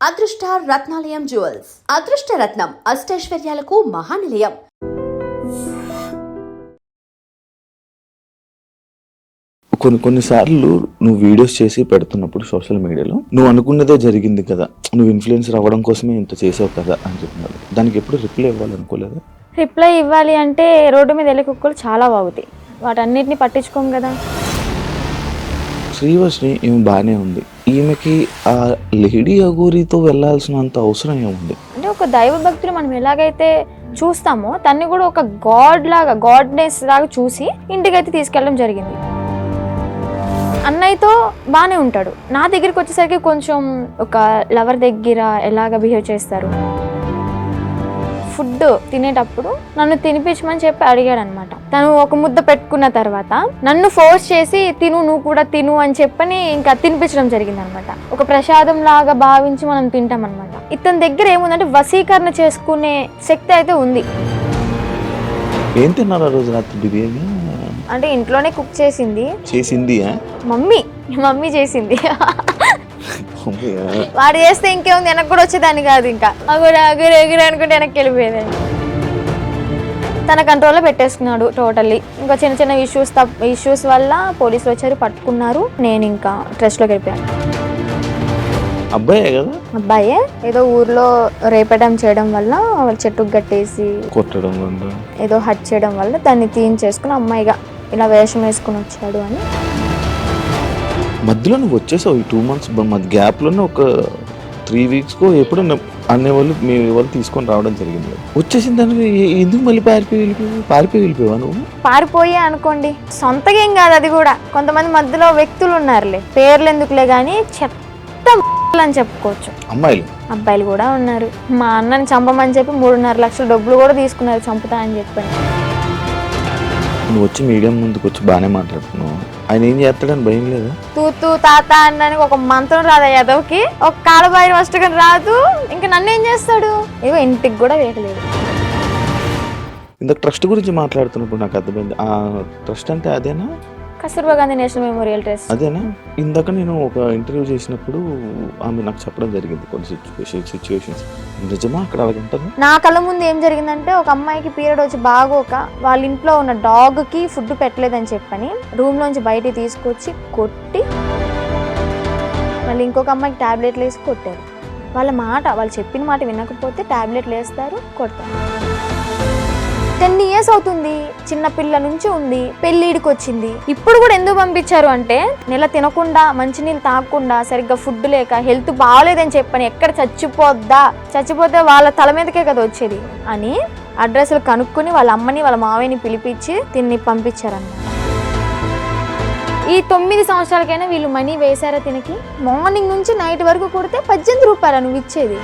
అదృష్ట రత్నాలయం జ్యువెల్స్ అదృష్ట రత్నం అష్టైశ్వర్యాలకు మహానిలయం. కొన్నిసార్లు నువ్వు వీడియోస్ చేసి పెడుతున్నప్పుడు సోషల్ మీడియాలో నువ్వు అనుకున్నదే జరిగింది కదా, నువ్వు ఇన్ఫ్లుయెన్సర్ అవ్వడం కోసమే ఇంత చేసావు కదా అని చెప్తున్నారు. దానికి ఎప్పుడు రిప్లై ఇవ్వాలనుకోలేదా? రిప్లై ఇవ్వాలి అంటే రోడ్డు మీద వెళ్ళే కుక్కలు చాలా బాగుతాయి, వాటన్నిటిని పట్టించుకోం కదా. శ్రీవర్షిని ఈమె బాగానే ఉంది, ఈమెకి ఆ లేడీ అఘోరితో వెళ్ళాల్సినంత అవసరం ఏముంది? అంటే ఒక దైవ భక్తులు మనం ఎలాగైతే చూస్తామో తన్ని కూడా ఒక గాడ్నెస్ లాగా చూసి ఇంటికైతే తీసుకెళ్ళడం జరిగింది. అన్నయ్యతో బాగానే ఉంటాడు, నా దగ్గరికి వచ్చేసరికి కొంచెం ఒక లవర్ దగ్గర ఎలాగ బిహేవ్ చేస్తారు. ఫుడ్ తినేటప్పుడు నన్ను తినిపించమని చెప్పి అడిగాడు అనమాట. తను ఒక ముద్ద పెట్టుకున్న తర్వాత నన్ను ఫోర్స్ చేసి నువ్వు కూడా తిను అని చెప్పని ఇంకా తినిపించడం జరిగింది అనమాట. ఒక ప్రసాదం లాగా భావించి మనం తింటాం అనమాట. ఇతని దగ్గర ఏముందంటే వశీకరణ చేసుకునే శక్తి అయితే ఉంది. ఏం తిన్నారు ఆ రోజు రాత్రి? బిర్యానీ అంటే ఇంట్లోనే కుక్ చేసింది మమ్మీ చేసింది. వాడు చేస్తే ఇంకేముంది, వెనక్కి కూడా వచ్చేదాన్ని కాదు, ఇంకా అగురు అనుకుంటే వెనక్కి వెళ్ళిపోయేదాన్ని. తన కంట్రోల్లో పెట్టేసుకున్నాడు టోటల్లీ. ఇంకా చిన్న చిన్న ఇష్యూస్ వల్ల పోలీసులు వచ్చారు, పట్టుకున్నారు. నేను ఇంకా ట్రస్ట్లోకి వెళ్ళిపోయాను. అబ్బాయే ఏదో ఊర్లో రేపడం చేయడం వల్ల చెట్టుకు కట్టేసి కొట్టడం ఏదో హట్ చేయడం వల్ల దాన్ని తీయించేసుకుని అమ్మాయిగా ఇలా వేషం వేసుకుని వచ్చాడు అని. మధ్యలో నువ్వు వచ్చేసావు ఈ 2 months మధ్య గ్యాప్లోనే ఒక 3 weeks ఎప్పుడు అనేవాళ్ళు మీ వాళ్ళు తీసుకొని రావడం జరిగింది. వచ్చేసిన దానికి ఎందుకు మళ్ళీ పారిపోయి వెళ్ళిపోయావా నువ్వు? పారిపోయే అనుకోండి, సొంతగా ఏం కాదు అది కూడా. కొంతమంది మధ్యలో వ్యక్తులు ఉన్నారులే, పేర్లు ఎందుకులే కానీ చెత్త అని చెప్పుకోవచ్చు. అబ్బాయిలు కూడా ఉన్నారు. మా అన్నని చంపమని చెప్పి 3.5 లక్షల డబ్బులు కూడా తీసుకున్నారు చంపుతా అని చెప్పండి. నువ్వు వచ్చి మీడియం ముందుకు వచ్చి బాగానే మాట్లాడుతున్నావు, ఆయన ఏం చేస్తాడని భయం లేదా? తూ తాత అన్నానికి ఒక మంత్రం రాదా యాదవ్కి, ఒక కాలబాయి వస్తుగా రాదు, ఇంకా నన్ను ఏం చేస్తాడు? ఏవో ఇంటికి కూడా వేయలేదు. ఇంత ట్రస్ట్ గురించి మాట్లాడుతున్నప్పుడు నాకు అర్థమైంది. ఆ ట్రస్ట్ అంటే అదేనా? Kasturba Gandhi national memorial trust అదేనా? ఇందాక నేను ఒక ఇంటర్వ్యూ చేసినప్పుడు ఆమె నాకు చెప్పడం జరిగింది కొన్ని సిచ్యువేషన్స్. నిజమా అక్కడ అలాగ ఉంటుంది? నా కళ్ళ ముందు ఏం జరిగిందంటే, ఒక అమ్మాయికి పీరియడ్ వచ్చి బాగోక వాళ్ళ ఇంట్లో ఉన్న డాగ్కి ఫుడ్ పెట్టలేదని చెప్పని రూమ్లోంచి బయటికి తీసుకొచ్చి కొట్టి మళ్ళీ ఇంకొక అమ్మాయికి టాబ్లెట్లు వేసి కొట్టారు. వాళ్ళు చెప్పిన మాట వినకపోతే టాబ్లెట్లు వేస్తారు, కొడతారు. 10 years అవుతుంది, చిన్న పిల్ల నుంచి ఉంది, పెళ్ళిడికి వచ్చింది. ఇప్పుడు కూడా ఎందుకు పంపించారు అంటే, నెల తినకుండా మంచినీళ్ళు తాగకుండా సరిగ్గా ఫుడ్ లేక హెల్త్ బాగోలేదని చెప్పని ఎక్కడ చచ్చిపోతే వాళ్ళ తల మీదకే కదా వచ్చేది అని అడ్రస్లు కనుక్కొని వాళ్ళ అమ్మని వాళ్ళ మావయ్యని పిలిపించి తిన్ని పంపించారన్నమాట. ఈ 9 సంవత్సరాలకైనా వీళ్ళు మనీ వేశారా తినకి? మార్నింగ్ నుంచి నైట్ వరకు కొడితే 18 రూపాయలు నువ్వు ఇచ్చేది.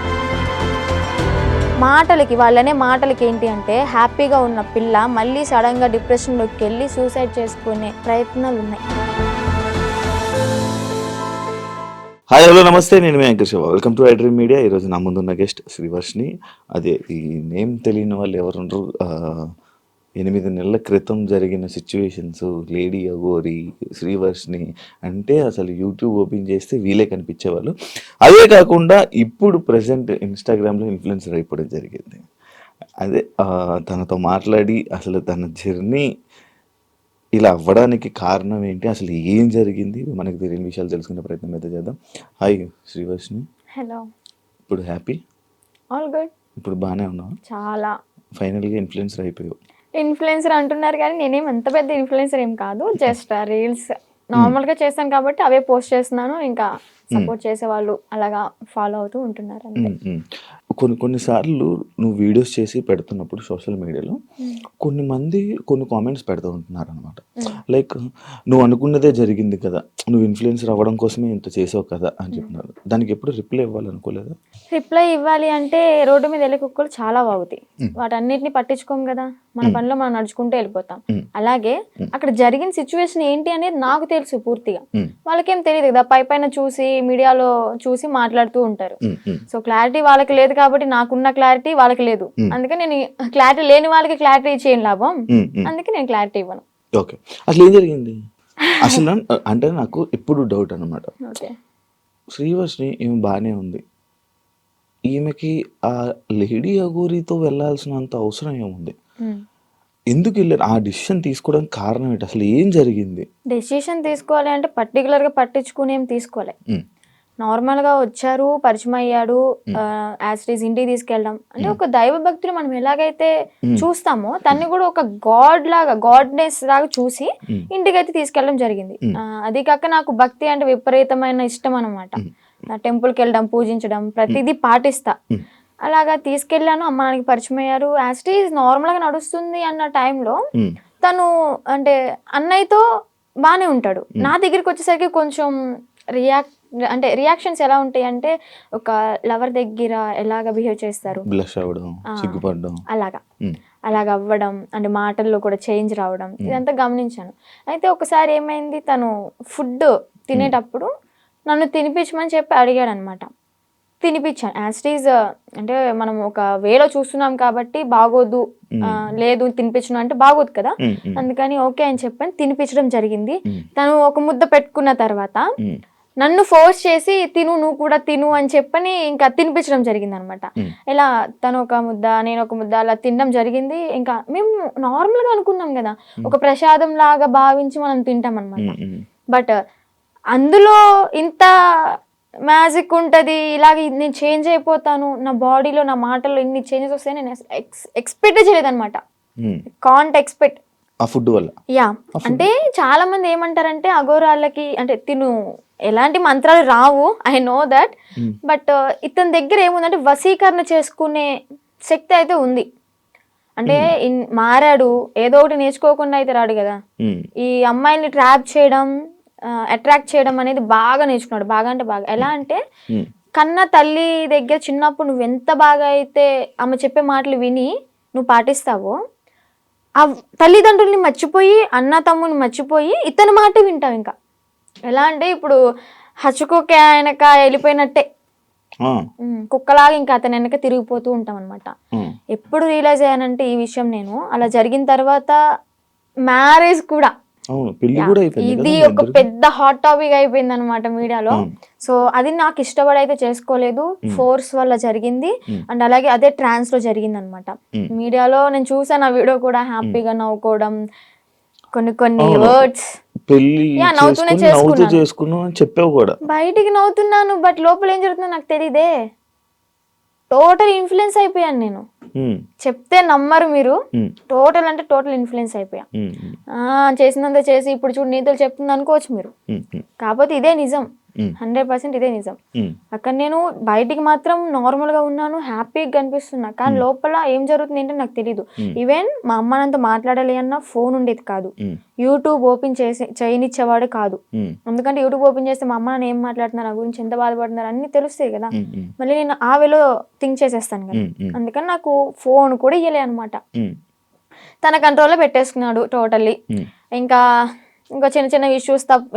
వాళ్ళనే మాటలకి ఏంటి అంటే, హ్యాపీగా ఉన్న పిల్ల మళ్ళీ సడన్గా డిప్రెషన్లోకి వెళ్ళి సూసైడ్ చేసుకునే ప్రయత్నాలు ఉన్నాయి. హాయ్ హలో నమస్తే, నేను మీ anchor Shiva. Welcome to iDream media. ఈరోజు నా ముందున్న గెస్ట్ శ్రీవర్షిని. అదే ఈ నేమ్ తెలియని వాళ్ళు ఎవరుండ్రు. 8 నెలల క్రితం జరిగిన సిచ్యువేషన్స్, లేడీ అఘోరి, శ్రీవర్షిని అంటే అసలు యూట్యూబ్ ఓపెన్ చేస్తే వీలే కనిపించేవాళ్ళు. అదే కాకుండా ఇప్పుడు ప్రజెంట్ ఇన్స్టాగ్రామ్లో ఇన్ఫ్లుయెన్సర్ అయిపోవడం జరిగింది. అదే తనతో మాట్లాడి అసలు తన జర్నీ ఇలా అవ్వడానికి కారణం ఏంటి, అసలు ఏం జరిగింది, మనకు తెలియని విషయాలు తెలుసుకునే ప్రయత్నం అయితే చేద్దాం. హాయ్ శ్రీవర్షిని. హలో. ఇప్పుడు హ్యాపీ? All good. ఇప్పుడు బాగానే ఉన్నావు? చాలా. ఫైనల్గా ఇన్ఫ్లుయెన్సర్ అయిపోయావు. ఇన్ఫ్లుయెన్సర్ అంటున్నారు కానీ నేనేం అంత పెద్ద ఇన్ఫ్లుయెన్సర్ ఏం కాదు, జస్ట్ రీల్స్ నార్మల్గా చేస్తాను కాబట్టి అవే పోస్ట్ చేస్తున్నాను. ఇంకా సపోర్ట్ చేసే వాళ్ళు అలాగా ఫాలో అవుతూ ఉంటున్నారు అంతే. కొన్నిసార్లు నువ్వు వీడియోస్ చేసి పెడుతున్నప్పుడు సోషల్ మీడియాలో కొన్ని కామెంట్స్ పెడుతూ ఉంటున్నారు అనమాట. లైక్ నువ్వు అనుకున్నదే జరిగింది కదా, నువ్వు ఇన్ఫ్లుయెన్సర్ అవ్వడం కోసమే ఇంత చేసావు కదా అని చెప్తున్నారు. దానికి ఎప్పుడు రిప్లై ఇవ్వాలనుకోలేదా? రిప్లై ఇవ్వాలి అంటే రోడ్డు మీద వెళ్ళే కుక్కలు చాలా బాగుతాయి, వాటన్నిటిని పట్టించుకోం కదా, మన పనిలో మనం నడుచుకుంటూ వెళ్ళిపోతాం. అలాగే అక్కడ జరిగిన సిచ్యువేషన్ ఏంటి అనేది నాకు తెలుసు పూర్తిగా, వాళ్ళకేం తెలియదు కదా, పైన చూసి మీడియాలో చూసి మాట్లాడుతూ ఉంటారు. సో క్లారిటీ వాళ్ళకి లేదు కాబట్టి నాకున్న క్లారిటీ వాళ్ళకి లేదు, అందుకే నేను క్లారిటీ లేని వాళ్ళకి క్లారిటీ చేయను లాభం, అందుకే నేను క్లారిటీ ఇవ్వను. ఓకే, అసలు ఏం జరిగింది అసలు అంటే నాకు ఎప్పుడు డౌట్ అనమాట. శ్రీవర్షిని ఏమి బాగానే ఉంది, ఈమెకి ఆ లేడీ అఘోరితో వెళ్ళాల్సినంత అవసరం ఏముంది? ఎందుకు వెళ్ళారు? ఆ డిసిషన్ తీసుకోవడానికి కారణం ఏంటి? అసలు ఏం జరిగింది? డెసిషన్ తీసుకోవాలి అంటే పర్టికులర్గా పట్టించుకుని ఏం తీసుకోలే. నార్మల్గా వచ్చారు, పరిచయం అయ్యాడు, యాజ్ ఇట్ ఈస్ ఇంటికి తీసుకెళ్ళడం అంటే ఒక దైవ భక్తులు మనం ఎలాగైతే చూస్తామో తన్ని కూడా ఒక గాడ్నెస్ లాగా చూసి ఇంటికి అయితే తీసుకెళ్ళడం జరిగింది. అది కాక నాకు భక్తి అంటే విపరీతమైన ఇష్టం అనమాట. టెంపుల్కి వెళ్ళడం, పూజించడం ప్రతిదీ పాటిస్తా. అలాగా తీసుకెళ్ళాను, అమ్మ నాన్నకి పరిచయం అయ్యారు. యాజ్ ఇట్ ఈస్ నార్మల్గా నడుస్తుంది అన్న టైంలో తను అంటే అన్నయ్యతో బాగానే ఉంటాడు. నా దగ్గరికి వచ్చేసరికి కొంచెం రియాక్షన్స్ ఎలా ఉంటాయి అంటే ఒక లవర్ దగ్గర ఎలాగ బిహేవ్ చేస్తారు, అలాగా అవ్వడం అంటే మాటల్లో కూడా చేంజ్ రావడం ఇదంతా గమనించాను. అయితే ఒకసారి ఏమైంది, తను ఫుడ్ తినేటప్పుడు నన్ను తినిపించమని చెప్పి అడిగాడు అనమాట. తినిపించాను. యాజ్ ఇట్ ఈజ్ అంటే మనం ఒక వేలో చూస్తున్నాం కాబట్టి బాగోదు, లేదు తినిపించను అంటే బాగోదు కదా, అందుకని ఓకే అని చెప్పని తినిపించడం జరిగింది. తను ఒక ముద్ద పెట్టుకున్న తర్వాత నన్ను ఫోర్స్ చేసి తిను, నువ్వు కూడా తిను అని చెప్పని ఇంకా తినిపించడం జరిగింది అనమాట. ఇలా తను ఒక ముద్ద, నేను ఒక ముద్ద అలా తినడం జరిగింది. ఇంకా మేము నార్మల్గా అనుకున్నాం కదా, ఒక ప్రసాదం లాగా భావించి మనం తింటాం అనమాట. బట్ అందులో ఇంత మ్యాజిక్ ఉంటుంది, ఇలాగ నేను చేంజ్ అయిపోతాను, నా బాడీలో నా మాటల్లో ఇన్ని చేంజెస్ వస్తాయని నేను ఎక్స్పెక్ట్ చేయలేదన్నమాట. కాంట్ ఎక్స్పెక్ట్ ఆ ఫుడ్ వల్ల. యా, అంటే చాలా మంది ఏమంటారంటే అఘోరాలకి అంటే తిను ఎలాంటి మంత్రాలు రావు, ఐ నో దట్, బట్ ఇతని దగ్గర ఏముందంటే వశీకరణ చేసుకునే శక్తి అయితే ఉంది. అంటే మారాడు, ఏదో ఒకటి నేర్చుకోకుండా అయితే రాడు కదా. ఈ అమ్మాయిని ట్రాప్ చేయడం, అట్రాక్ట్ చేయడం అనేది బాగా నేర్చుకున్నాడు. బాగా అంటే బాగా. ఎలా అంటే కన్న తల్లి దగ్గర చిన్నప్పుడు నువ్వు ఎంత బాగా అయితే ఆమె చెప్పే మాటలు విని నువ్వు పాటిస్తావో, ఆ తల్లిదండ్రుల్ని మర్చిపోయి, అన్న తమ్ముని మర్చిపోయి ఇతని మాట వింటావు. ఇంకా ఎలా అంటే ఇప్పుడు హచ్చుకోకే ఆయనక వెళ్ళిపోయినట్టే, కుక్కలాగా ఇంకా అతని వెనక తిరిగిపోతూ ఉంటాం అనమాట. ఎప్పుడు రియలైజ్ అయ్యానంటే ఈ విషయం నేను అలా జరిగిన తర్వాత మ్యారేజ్ కూడా ఇది ఒక పెద్ద హాట్ టాపిక్ అయిపోయింది అనమాట మీడియాలో. సో అది నాకు ఇష్టపడి అయితే చేసుకోలేదు, ఫోర్స్ వల్ల జరిగింది. అండ్ అలాగే అదే ట్రాన్స్ లో జరిగింది అనమాట. మీడియాలో నేను చూసాను ఆ వీడియో కూడా, హ్యాపీగా నవ్వుకోవడం, కొన్ని వర్డ్స్ నవ్వుతూనే చేసుకున్నాను, బయటికి నవ్వుతున్నాను, బట్ లోపల ఏం జరుగుతుందో నాకు తెలియదే. టోటల్ ఇన్ఫ్లుయెన్స్ అయిపోయాను నేను. చెప్తే నమ్మరు మీరు, టోటల్ అంటే టోటల్ ఇన్ఫ్లుయెన్స్ అయిపోయా. చేసినంత చేసి ఇప్పుడు చూడు నీతులు చెప్తుంది అనుకోవచ్చు మీరు, కాకపోతే ఇదే నిజం, 100% ఇదే నిజం. అక్కడ నేను బయటికి మాత్రం నార్మల్ గా ఉన్నాను, హ్యాపీగా కనిపిస్తున్నా, కానీ లోపల ఏం జరుగుతుంది ఏంటో నాకు తెలీదు. ఈవెన్ మా అమ్మ నాతో మాట్లాడాలి అన్న ఫోన్ ఉండేది కాదు, యూట్యూబ్ ఓపెన్ చేయనిచ్చేవాడు కాదు. ఎందుకంటే యూట్యూబ్ ఓపెన్ చేస్తే మా అమ్మ నాన్న ఏం మాట్లాడుతున్నారు, నా గురించి ఎంత బాధపడుతున్నారు అన్ని తెలుస్తాయి కదా. మళ్ళీ నేను ఆ వేలో థింక్ చేసేస్తాను కదా, అందుకని నాకు ఫోన్ కూడా ఇయ్యలే అనమాట. తన కంట్రోల్లో పెట్టేసుకున్నాడు టోటల్లీ. ఇంకా చిన్న చిన్న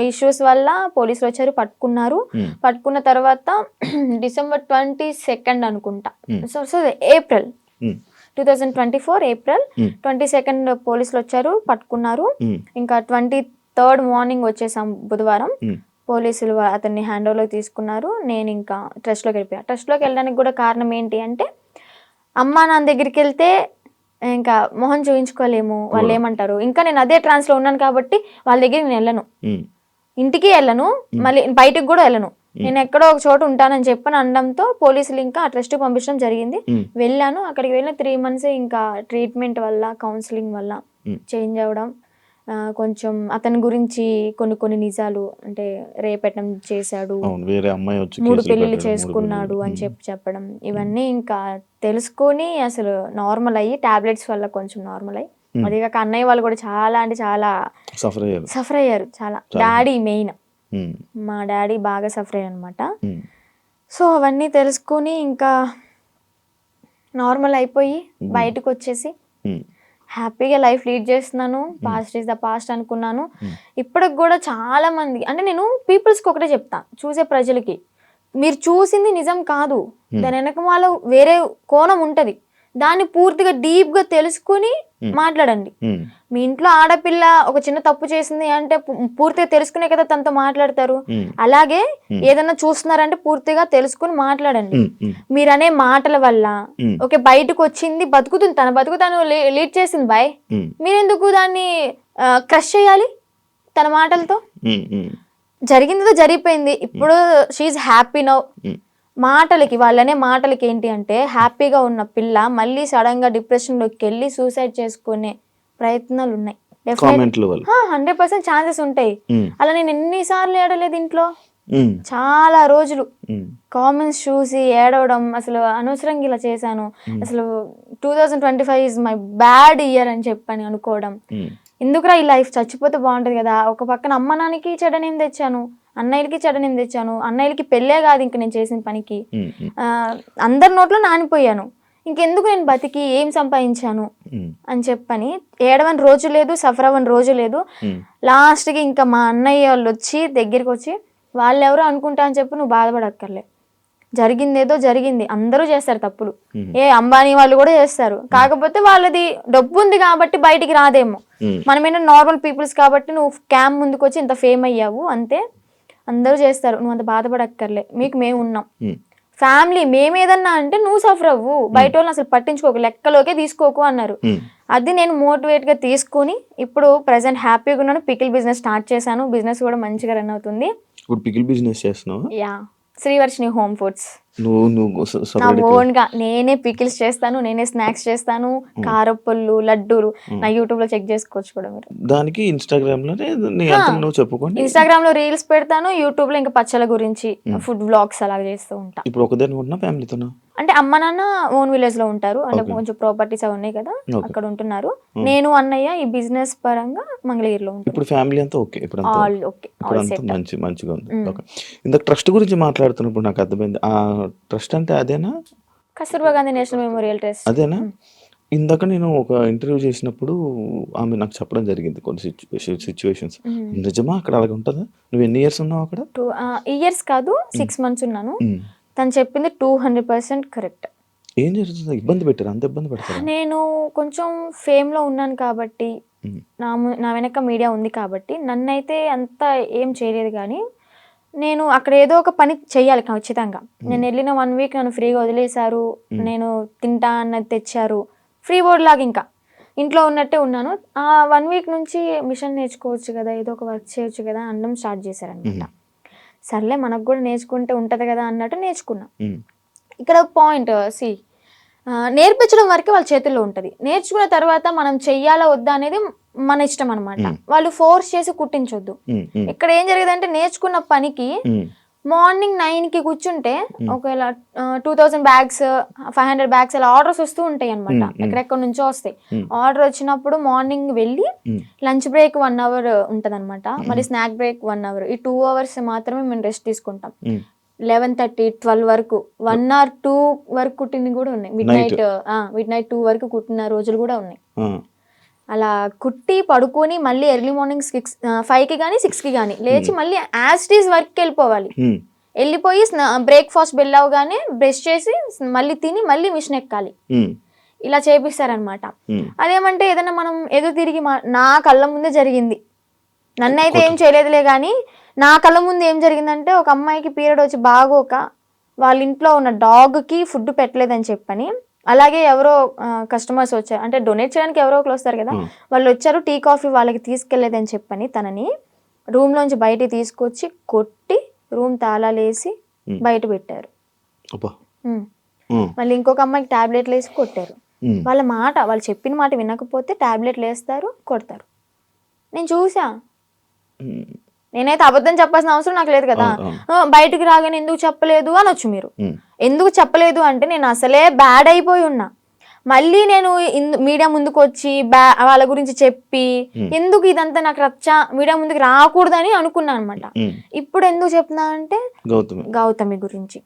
ఇష్యూస్ వల్ల పోలీసులు వచ్చారు, పట్టుకున్నారు. పట్టుకున్న తర్వాత December 22 అనుకుంటా, ఏప్రిల్ 2024 ఏప్రిల్ 22 పోలీసులు వచ్చారు, పట్టుకున్నారు. ఇంకా 23rd మార్నింగ్ వచ్చేసాం బుధవారం. పోలీసులు అతన్ని హ్యాండ్ ఓవర్లోకి తీసుకున్నారు. నేను ఇంకా ట్రస్ట్లోకి వెళ్ళిపోయా. ట్రస్ట్లోకి వెళ్ళడానికి కూడా కారణం ఏంటి అంటే, అమ్మా నాన్న దగ్గరికి వెళ్తే ఇంకా మొహం చూయించుకోలేము, వాళ్ళు ఏమంటారు. ఇంకా నేను అదే ట్రాన్స్ లో ఉన్నాను కాబట్టి వాళ్ళ దగ్గర నేను వెళ్ళను, ఇంటికి వెళ్ళను, మళ్ళీ బయటకు కూడా వెళ్ళను, నేను ఎక్కడో ఒక చోట ఉంటానని చెప్పని అనడంతో పోలీసులు ఇంకా ఆ ట్రస్ట్ పంపించడం జరిగింది. వెళ్ళాను. అక్కడికి వెళ్ళిన 3 months ఇంకా ట్రీట్మెంట్ వల్ల, కౌన్సిలింగ్ వల్ల చేంజ్ అవ్వడం, కొంచెం అతని గురించి కొన్ని నిజాలు అంటే రేపెట్టడం చేశాడు, 3 పెళ్లిళ్ళు చేసుకున్నాడు అని చెప్పడం, ఇవన్నీ ఇంకా తెలుసుకొని అసలు నార్మల్ అయ్యి టాబ్లెట్స్ వల్ల కొంచెం నార్మల్ అయ్యి, అదిగాక అన్నయ్య వాళ్ళు కూడా చాలా అంటే చాలా సఫర్ అయ్యారు. చాలా డాడీ మెయిన్, మా డాడీ బాగా సఫర్ అయ్యారు అనమాట. సో అవన్నీ తెలుసుకొని ఇంకా నార్మల్ అయిపోయి బయటకు వచ్చేసి హ్యాపీగా లైఫ్ లీడ్ చేస్తున్నాను. పాస్ట్ ఈజ్ ద పాస్ట్ అనుకున్నాను. ఇప్పటికి కూడా చాలా మంది అంటే నేను పీపుల్స్కి ఒకటే చెప్తా, చూసే ప్రజలకి, మీరు చూసింది నిజం కాదు, దాని వెనక వాళ్ళు వేరే కోణం ఉంటుంది. దాన్ని పూర్తిగా డీప్ గా తెలుసుకుని మాట్లాడండి. మీ ఇంట్లో ఆడపిల్ల ఒక చిన్న తప్పు చేసింది అంటే పూర్తిగా తెలుసుకునే కదా తనతో మాట్లాడతారు. అలాగే ఏదైనా చూస్తున్నారంటే పూర్తిగా తెలుసుకుని మాట్లాడండి. మీరనే మాటల వల్ల ఓకే బయటకు వచ్చింది బతుకుతుంది, తన బతుకు తను లీడ్ చేసింది బాయ్, మీరెందుకు దాన్ని క్రష్ చేయాలి తన మాటలతో? జరిగిందో జరిగిపోయింది, ఇప్పుడు షీఈ్ హ్యాపీ నౌ. మాటలకి వాళ్ళనే మాటలకి ఏంటి అంటే హ్యాపీగా ఉన్న పిల్ల మళ్ళీ సడన్ గా డిప్రెషన్ లోకి వెళ్ళి సూసైడ్ చేసుకునే ప్రయత్నాలు ఉన్నాయి. 100% ఛాన్సెస్ ఉంటాయి. అలా నేను ఎన్నిసార్లు ఏడలేదు ఇంట్లో, చాలా రోజులు కామెంట్స్ చూసి ఏడవడం, అసలు అనవసరంగా ఇలా చేశాను, అసలు 2025 ఈజ్ మై బ్యాడ్ ఇయర్ అని చెప్పని అనుకోవడం. ఎందుకురా ఈ లైఫ్, చచ్చిపోతే బాగుంటది కదా. ఒక పక్కన అమ్మ నాన్నకి చెడనేం తెచ్చాను, అన్నయ్యలకి చెడనేం తెచ్చాను, అన్నయ్యలకి పెళ్ళే కాదు ఇంక నేను చేసిన పనికి, అందరి నోట్లో నానిపోయాను, ఇంకెందుకు నేను బతికి ఏం సంపాదించాను అని చెప్పని ఏడవని రోజు లేదు, సఫర్ అవ్వని రోజు లేదు. లాస్ట్కి ఇంకా మా అన్నయ్య వాళ్ళు వచ్చి దగ్గరికి వచ్చి వాళ్ళెవరో అనుకుంటా అని చెప్పి నువ్వు బాధపడక్కర్లే, జరిగిందేదో జరిగింది, అందరూ చేస్తారు తప్పులు, అంబానీ వాళ్ళు కూడా చేస్తారు, కాకపోతే వాళ్ళది డబ్బు ఉంది కాబట్టి బయటికి రాదేమో, మనమేనా నార్మల్ పీపుల్స్ కాబట్టి నువ్వు క్యామ్ ముందుకు వచ్చి ఇంత ఫేమ్ అయ్యావు అంతే, అందరూ చేస్తారు, నువ్వు అంత బాధపడక్కర్లే, మీకు మేము ఉన్నాం, ఫ్యామిలీ మేమేదన్నా అంటే నువ్వు సఫర్ అవ్వు, బయట వాళ్ళని అసలు పట్టించుకోకు, లెక్కలోకే తీసుకోకు అన్నారు. అది నేను మోటివేట్ గా తీసుకుని ఇప్పుడు ప్రెసెంట్ హ్యాపీగా ఉన్నాను. పికిల్ బిజినెస్ స్టార్ట్ చేశాను, బిజినెస్ కూడా మంచిగా రన్ అవుతుంది. ఇప్పుడు పికిల్ బిజినెస్ చేస్తున్నావు? Yeah, Srivarshini home foods. నువ్వు నా ఓన్ గా నేనే పికిల్స్ చేస్తాను, నేనే స్నాక్స్ చేస్తాను, కారపళ్ళు, లడ్డూలు. నా యూట్యూబ్ లో చెక్ చేసుకోవచ్చు కూడా మీరు. దానికి ఇన్స్టాగ్రామ్ లో నువ్వు చెప్పుకోండి. ఇన్స్టాగ్రామ్ లో రీల్స్ పెడతాను, యూట్యూబ్ లో ఇంకా పచ్చల గురించి ఫుడ్ వ్లాగ్స్ అలాగే చేస్తూ ఉంటా. ఇప్పుడు ఒకదాని ఉంటున్నా ఫ్యామిలీతోనా? అంటే అమ్మ నాన్న ఓన్ విలేజ్ లో ఉంటారు, అంటే కొంచెం ప్రాపర్టీస్ అవి ఉన్నాయి కదా అక్కడ ఉంటున్నారు. నేను అన్నయ్య ఈ బిజినెస్ పరంగా మంగళగిరిలో ఉంటాను. ఇప్పుడు ఫ్యామిలీ అంతా ఓకే, ఇప్పుడు ఆల్ ఓకే, మంచిగా ఉంది. ఇందాక ట్రస్ట్ గురించి మాట్లాడుతున్నప్పుడు నాకు అర్థమైంది, ఆ ట్రస్ట్ అంటే అదేనా? Kasturba Gandhi national memorial trust అదేనా? ఇందాక నేను ఒక ఇంటర్వ్యూ చేసినప్పుడు ఆమె నాకు చెప్పడం జరిగింది కొన్ని సిచ్యువేషన్స్. నిజమా అక్కడ అలాగే ఉంటుందా? నువ్వు ఎన్ని ఇయర్స్ ఉన్నావు అక్కడ? 2 ఇయర్స్ కాదు, 6 months ఉన్నాను. తను చెప్పింది 200% కరెక్ట్. ఏం జరుగుతుంది? ఇబ్బంది పెట్టారు? అంత ఇబ్బంది పెడతారు? నేను కొంచెం ఫేమ్ లో ఉన్నాను కాబట్టి, నా వెనక మీడియా ఉంది కాబట్టి నన్నైతే అంత ఏం చేయలేదు. కానీ నేను అక్కడ ఏదో ఒక పని చెయ్యాలి ఖచ్చితంగా. నేను వెళ్ళిన 1 week నన్ను ఫ్రీగా వదిలేశారు, నేను తింటా అన్నది తెచ్చారు, ఫ్రీ బోర్డ్ లాగా ఇంకా ఇంట్లో ఉన్నట్టే ఉన్నాను. ఆ 1 week నుంచి మిషన్ నేర్చుకోవచ్చు కదా, ఏదో ఒక వర్క్ చేయొచ్చు కదా అనడం స్టార్ట్ చేశారనమాట. సర్లే మనకు కూడా నేర్చుకుంటే ఉంటది కదా అన్నట్టు నేర్చుకున్నా. ఇక్కడ పాయింట్ నేర్పించడం వరకే వాళ్ళ చేతుల్లో ఉంటది, నేర్చుకున్న తర్వాత మనం చెయ్యాలా వద్దా అనేది మన ఇష్టం అనమాట. వాళ్ళు ఫోర్స్ చేసి కుట్టించొద్దు. ఇక్కడ ఏం జరిగేదంటే నేర్చుకున్న పనికి మార్నింగ్ 9కి కూర్చుంటే ఒకవేళ 2000 bags 500 bags అలా ఆర్డర్స్ వస్తూ ఉంటాయి అనమాట, ఎక్కడెక్కడ నుంచో వస్తాయి. ఆర్డర్ వచ్చినప్పుడు మార్నింగ్ వెళ్ళి లంచ్ బ్రేక్ 1 hour ఉంటది అనమాట, మళ్ళీ స్నాక్ బ్రేక్ 1 hour, ఈ 2 hours మాత్రమే మేము రెస్ట్ తీసుకుంటాం. 11:30 12 వరకు 1 or 2 వరకు కుట్టినవి కూడా ఉన్నాయి, మిడ్ నైట్ 2 వరకు కుట్టిన రోజులు కూడా ఉన్నాయి. అలా కుట్టి పడుకొని మళ్ళీ ఎర్లీ మార్నింగ్ 5కి కానీ 6కి కానీ లేచి మళ్ళీ యాజ్ ఇట్ ఈస్ వర్క్కి వెళ్ళిపోవాలి. వెళ్ళిపోయి బ్రేక్ఫాస్ట్ బెల్ అవగానే బ్రష్ చేసి మళ్ళీ తిని మళ్ళీ మిషన్ ఎక్కాలి. ఇలా చేపిస్తారనమాట. అదేమంటే ఏదైనా మనం ఎదురు తిరిగి నా కళ్ళ ముందే జరిగింది, నన్నైతే ఏం చేయలేదులే కానీ నా కళ్ళ ముందు ఏం జరిగిందంటే ఒక అమ్మాయికి పీరియడ్ వచ్చి బాగోక వాళ్ళ ఇంట్లో ఉన్న డాగ్కి ఫుడ్ పెట్టలేదని చెప్పని, అలాగే ఎవరో కస్టమర్స్ వచ్చారు, అంటే డొనేట్ చేయడానికి ఎవరో ఒకరు వస్తారు కదా, వాళ్ళు వచ్చారు, టీ కాఫీ వాళ్ళకి తీసుకెళ్లేదని చెప్పని తనని రూమ్ లోంచి బయటికి తీసుకొచ్చి కొట్టి రూమ్ తాళాలేసి బయట పెట్టారు. మళ్ళీ ఇంకొక అమ్మాయికి టాబ్లెట్లు వేసి కొట్టారు. వాళ్ళు చెప్పిన మాట వినకపోతే టాబ్లెట్లు వేస్తారు, కొడతారు. నేను చూసా, నేనైతే అబద్ధం చెప్పాల్సిన అవసరం నాకు లేదు కదా. బయటకు రాగానే ఎందుకు చెప్పలేదు అనొచ్చు మీరు. ఎందుకు చెప్పలేదు అంటే నేను అసలే బ్యాడ్ అయిపోయి ఉన్నా, మళ్ళీ నేను మీడియా ముందుకు వచ్చి వాళ్ళ గురించి చెప్పి ఎందుకు ఇదంతా నాకు రచ్చ మీడియా ముందుకు రాకూడదని అనుకున్నా అనమాట. ఇప్పుడు ఎందుకు చెప్తున్నా అంటే గౌతమి గురించి.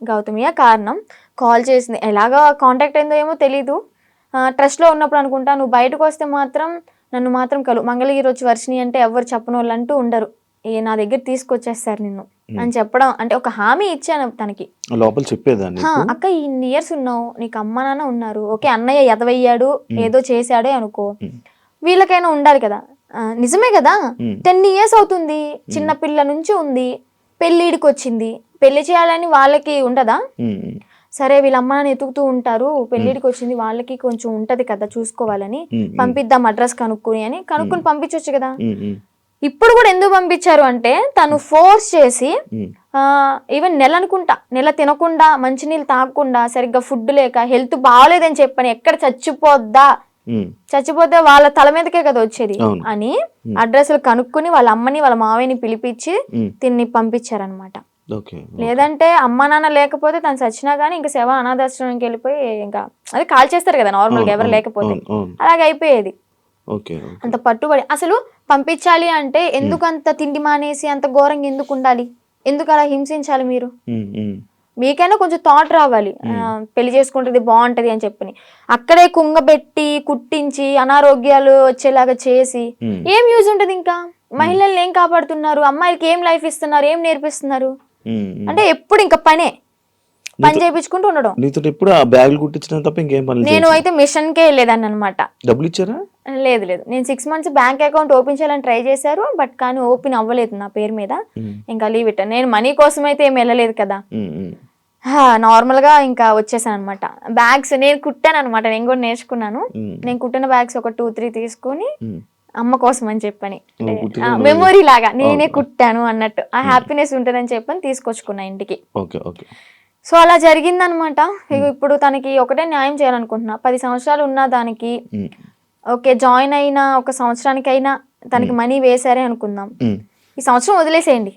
గౌతమియా కారణం. కాల్ చేసింది, ఎలాగా కాంటాక్ట్ అయిందో ఏమో తెలీదు, ట్రస్ట్ లో ఉన్నప్పుడు అనుకుంటా. నువ్వు బయటకు వస్తే మాత్రం నన్ను మాత్రం మంగళగిరి వచ్చి వర్షిని అంటే ఎవరు చెప్పని వాళ్ళు అంటూ ఉండరు, నా దగ్గర తీసుకొచ్చేస్తారు నిన్ను. అని చెప్పడం, అంటే ఒక హామీ ఇచ్చాను తనకి. లోపల చెప్పేదాన్ని అక్క ఇన్ని ఇయర్స్ ఉన్నావు, నీకు అమ్మ నాన్న ఉన్నారు, ఓకే అన్నయ్య ఎదవయ్యాడు ఏదో చేశాడే అనుకో, వీళ్ళకైనా ఉండాలి కదా. నిజమే కదా, 10 years అవుతుంది, చిన్న పిల్ల నుంచి ఉంది, పెళ్ళిడికి వచ్చింది, పెళ్లి చేయాలని వాళ్ళకి ఉండదా? సరే వీళ్ళ అమ్మ నాన్న ఎతుకుతూ ఉంటారు, పెళ్ళిడికి వచ్చింది, వాళ్ళకి కొంచెం ఉంటది కదా చూసుకోవాలని, పంపిద్దాం అడ్రస్ కనుక్కుని పంపించవచ్చు కదా. ఇప్పుడు కూడా ఎందుకు పంపించారు అంటే తను ఫోర్స్ చేసి, ఈవెన్ నెల తినకుండా, మంచినీళ్ళు తాగకుండా, సరిగ్గా ఫుడ్ లేక, హెల్త్ బాగోలేదని చెప్పని, ఎక్కడ చచ్చిపోతే వాళ్ళ తల మీదకే కదా వచ్చేది అని అడ్రస్లు కనుక్కుని వాళ్ళ అమ్మని వాళ్ళ మావయ్యని పిలిపించి తిన్ని పంపించారనమాట. లేదంటే అమ్మ నాన్న లేకపోతే తను చచ్చినా గానీ ఇంకా శవ అనాథాశ్రమానికి వెళ్ళిపోయి ఇంకా అది కాల్ చేస్తారు కదా నార్మల్ గా ఎవరు లేకపోతే, అలాగే అయిపోయేది. అంత పట్టుబడి అసలు పంపించాలి అంటే ఎందుకు అంత తిండి మానేసి అంత ఘోరంగా ఎందుకు ఉండాలి, ఎందుకు అలా హింసించాలి? మీరు మీకైనా కొంచెం థాట్ రావాలి, పెళ్లి చేసుకుంటుంది బాగుంటది అని చెప్పని. అక్కడే కుంగబెట్టి కుట్టించి అనారోగ్యాలు వచ్చేలాగా చేసి ఏం యూజ్ ఉంటది? ఇంకా మహిళల్ని ఏం కాపాడుతున్నారు? అమ్మాయిలకి ఏం లైఫ్ ఇస్తున్నారు? ఏం నేర్పిస్తున్నారు? అంటే ఎప్పుడు ఇంకా పని చేయించుకుంటూ ఉండడం. ఎప్పుడు ఆ బ్యాగులు కుట్టించడం తప్ప ఇంకేం పని? నేను అయితే మిషన్ కే వెళ్ళేదాన్ని అనమాట. డబ్బులు ఇచ్చారా? లేదు, నేను 6 months బ్యాంక్ అకౌంట్ ఓపెన్ చేయాలని ట్రై చేశారు, బట్ కానీ ఓపెన్ అవ్వలేదు నా పేరు మీద. ఇంకా లీవ్ ఇట్. నేను మనీ కోసం అయితే ఏం వెళ్ళలేదు కదా, నార్మల్ గా ఇంకా వచ్చేసాను అనమాట. బ్యాగ్స్ నేను కుట్టాను అనమాట, నేను కూడా నేర్చుకున్నాను. నేను కుట్టిన బ్యాగ్స్ ఒక 2-3 తీసుకుని అమ్మ కోసం అని చెప్పని, మెమొరీ లాగా నేనే కుట్టాను అన్నట్టు ఆ హ్యాపీనెస్ ఉంటుందని చెప్పని తీసుకొచ్చుకున్నా ఇంటికి. సో అలా జరిగిందనమాట. ఇప్పుడు తనకి ఒకటే న్యాయం చేయాలనుకుంటున్నా. 10 సంవత్సరాలు ఉన్న దానికి ఓకే జాయిన్ అయిన 1 సంవత్సరానికైనా తనకి మనీ వేసారే అనుకుందాం, ఈ సంవత్సరం వదిలేసేయండి,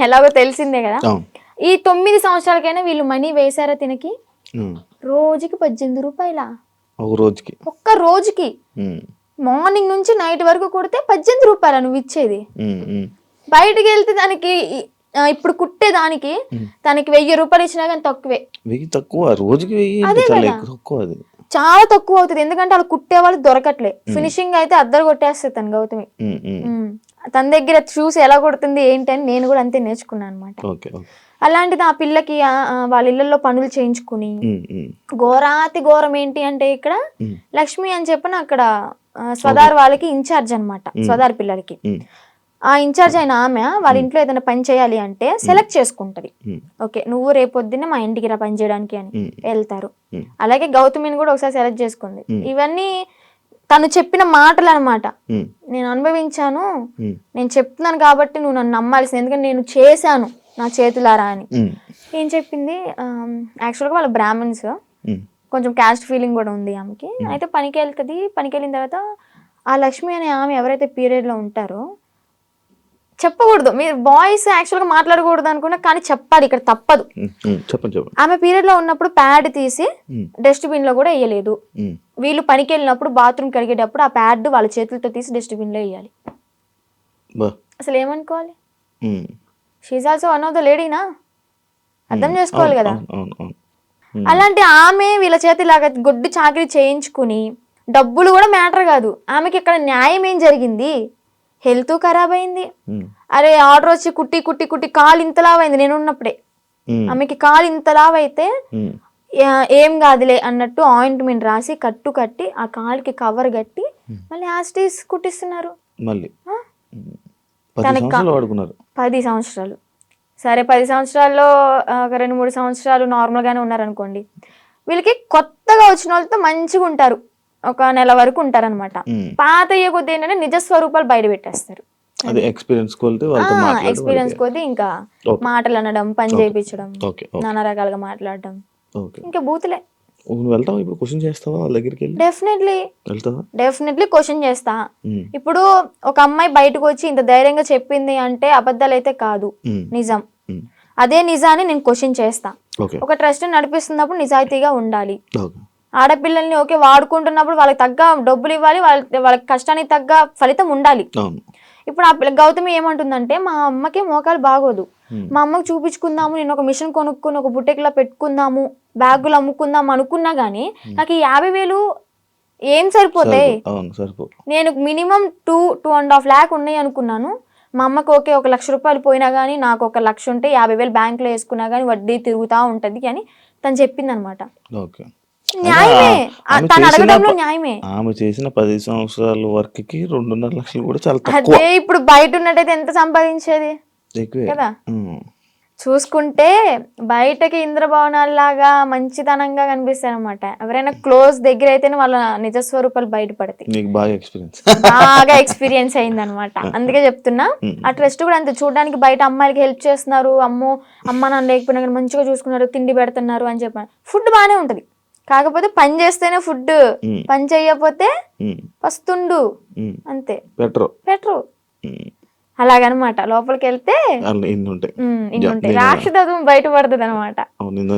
ఎలాగో తెలిసిందే కదా. ఈ 9 సంవత్సరాలకైనా వీళ్ళు మనీ వేసారా తినకి? రోజుకి 18 రూపాయల ఒక్క రోజుకి, మార్నింగ్ నుంచి నైట్ వరకు కొడితే 18 రూపాయల నువ్వు ఇచ్చేది. బయటకు వెళ్తే దానికి ఇప్పుడు కుట్టే దానికి తనకి 1000 రూపాయలు ఇచ్చినా కానీ తక్కువే. చాలా తక్కువ అవుతుంది, ఎందుకంటే వాళ్ళు కుట్టే వాళ్ళు దొరకట్లే. ఫినిషింగ్ అయితే అద్దరు కొట్టేస్తుంది తను గౌతమి. తన దగ్గర చూసి ఎలా కొడుతుంది ఏంటి అని నేను కూడా అంతే నేర్చుకున్నాను అనమాట. అలాంటిది ఆ పిల్లకి వాళ్ళ ఇళ్లలో పనులు చేయించుకుని, ఘోరాతి ఘోరం ఏంటి అంటే ఇక్కడ లక్ష్మి అని చెప్పిన అక్కడ స్వదార్ వాళ్ళకి ఇన్ఛార్జ్ అనమాట, స్వదార్ పిల్లలకి. ఆ ఇన్ఛార్జ్ అయిన ఆమె వాళ్ళ ఇంట్లో ఏదైనా పని చేయాలి అంటే సెలెక్ట్ చేసుకుంటది. ఓకే నువ్వు రేపొద్దున్నే మా ఇంటికి రా పని చేయడానికి అని వెళ్తారు. అలాగే గౌతమిని కూడా ఒకసారి సెలెక్ట్ చేసుకుంది. ఇవన్నీ తను చెప్పిన మాటలు అనమాట. నేను అనుభవించాను, నేను చెప్తున్నాను కాబట్టి నువ్వు నన్ను నమ్మాల్సింది, ఎందుకంటే నేను చేశాను నా చేతులారా అని. ఏం చెప్పింది, యాక్చువల్గా వాళ్ళ బ్రాహ్మణ్స్, కొంచెం క్యాస్ట్ ఫీలింగ్ కూడా ఉంది ఆమెకి. అయితే పనికి వెళ్తుంది. పనికి వెళ్ళిన తర్వాత ఆ లక్ష్మి అనే ఆమె ఎవరైతే పీరియడ్ లో ఉంటారో, చెప్పకూడదు, మీరు బాయ్స్ యాక్చువల్ గా మాట్లాడకూడదు అనుకున్నా, కానీ చెప్పాలి, ఇక్కడ తప్పదు. ఆమె పీరియడ్ లో ఉన్నప్పుడు ప్యాడ్ తీసి డస్ట్బిన్ లో కూడా వేయలేదు. వీళ్ళు పనికి వెళ్ళినప్పుడు బాత్రూమ్ కడిగేటప్పుడు ఆ ప్యాడ్ వాళ్ళ చేతులతో తీసి డస్ట్బిన్ లో వేయాలి. అసలు ఏమనుకోవాలి? She's also one of the లేడీనా, అర్థం చేసుకోవాలి కదా. అలాంటి ఆమె వీళ్ళ చేతి ఇలాగ గొడ్డు చాకరీ చేయించుకుని, డబ్బులు కూడా మ్యాటర్ కాదు ఆమెకి. ఇక్కడ న్యాయం ఏం జరిగింది? హెల్త్ ఖరాబ్ అయింది. అరే ఆర్డర్ వచ్చి కుట్టి కుట్టి కుట్టి కాలు ఇంతలావైంది. నేను ఉన్నప్పుడే ఆమెకి కాలు ఇంతలావైతే ఏం కాదులే అన్నట్టు ఆయింట్మెంట్ రాసి కట్టి ఆ కాలుకి కవర్ కట్టి మళ్ళీ యాస్టీస్ కుట్టిస్తున్నారు. 10 సంవత్సరాలు. సరే 10 సంవత్సరాల్లో ఒక 2-3 సంవత్సరాలు నార్మల్ గానే ఉన్నారనుకోండి. వీళ్ళకి కొత్తగా వచ్చిన వాళ్ళతో మంచిగా ఉంటారు, ఒక నెల వరకు ఉంటారనమాట. పాత అయ్యే కొద్ది ఏంటంటే నిజ స్వరూపాలు బయట పెట్టేస్తారు. ఎక్స్పీరియన్స్ కొద్ది ఇంకా మాటలు అనడం, పని చేయించడం, నానా రకాలుగా మాట్లాడడం, ఇంకా బూతులే. డెఫినెట్లీ క్వశ్చన్ చేస్తా. ఇప్పుడు ఒక అమ్మాయి బయటకు వచ్చి ఇంత ధైర్యంగా చెప్పింది అంటే అబద్ధాలు అయితే కాదు, నిజం. అదే నిజాన్ని నేను క్వశ్చన్ చేస్తా. ఒక ట్రస్ట్ నడిపిస్తున్నప్పుడు నిజాయితీగా ఉండాలి. ఆడపిల్లల్ని ఓకే వాడుకుంటున్నప్పుడు వాళ్ళకి తగ్గ డబ్బులు ఇవ్వాలి, వాళ్ళకి కష్టానికి తగ్గ ఫలితం ఉండాలి. ఇప్పుడు ఆ పిల్ల గౌతమి ఏమంటుందంటే, మా అమ్మకి మోకాలు బాగోదు, మా అమ్మకి చూపించుకుందాము, నేను ఒక మిషన్ కొనుక్కుని ఒక బుట్టెక్లా పెట్టుకుందాము, బ్యాగులు అమ్ముకుందాం అనుకున్నా గానీ నాకు ఈ 50,000 ఏం సరిపోతాయి? నేను మినిమం 2.5 lakh ఉన్నాయి అనుకున్నాను, మా అమ్మకి ఓకే 1 లక్ష రూపాయలు పోయినా కానీ నాకు 1 లక్ష ఉంటే 50,000 బ్యాంకులో వేసుకున్నా కానీ వడ్డీ తిరుగుతూ ఉంటుంది అని తను చెప్పింది అనమాట. ఓకే. న్యాయమే, ఆమె తను చేసిన అడగడంలో న్యాయమే. ఆమె చేసిన 10 సంవత్సరాల వర్క్కి 2.5 లక్షలు కూడా చాలా తక్కువ. అదే ఇప్పుడు బయట ఉన్నట్టయితే ఎంత సంపాదించేది ఎక్కువే కదా. చూసుకుంటే బయటకి ఇంద్రభవనాల్లాగా మంచితనంగా కనిపిస్తాయి అనమాట. ఎవరైనా క్లోజ్ దగ్గర అయితేనే వాళ్ళ నిజస్వరూపాలు బయటపడతాయి. నీకు బాగా ఎక్స్పీరియన్స్ అయింది అనమాట. అందుకే చెప్తున్నా. ఆ ట్రస్ట్ కూడా అంతే, చూడడానికి బయట అమ్మాయిలకి హెల్ప్ చేస్తున్నారు, అమ్మ నాన్న లేకపోయినా కానీ మంచిగా చూసుకున్నారు, తిండి పెడుతున్నారు అని చెప్పాను. ఫుడ్ బాగానే ఉంటది, కాకపోతే పని చేస్తేనే ఫుడ్, పని చెయ్యకపోతే పస్తుండు అంతే, పెట్రు అలాగనమాట. లోపలికి వెళ్తే ఇన్ని ఉంటాయి, రాక్షసత్వం బయటపడుతుంది అనమాట.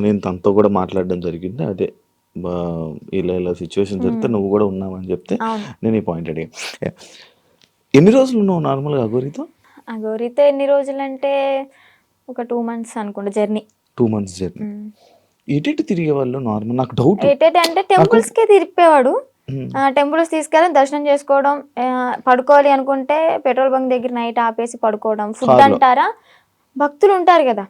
నేను తనతో కూడా మాట్లాడడం జరిగింది. అదే ఇలా సిచ్యువేషన్ జరిగితే నువ్వు కూడా ఉన్నావని చెప్తే నేను ఈ పాయింట్ అడిగా. ఎన్ని రోజులు ఉన్నావు నార్మల్గా అఘోరితో? ఎన్ని రోజులు అంటే ఒక 2 months అనుకుంటా జర్నీ. 2 months journey. ఎటు తిరిగే వాళ్ళు నార్మల్? నాకు డౌట్, అంటే టెంపుల్స్ కే తిరిగిపోయేవాడు. టెంపుల్స్ తీసుకెళ్ళి దర్శనం చేసుకోవడం, పడుకోవాలి అనుకుంటే పెట్రోల్ బంక్ దగ్గర నైట్ ఆపేసి పడుకోవడం. ఫుడ్ అంటారా, భక్తులు ఉంటారు కదా,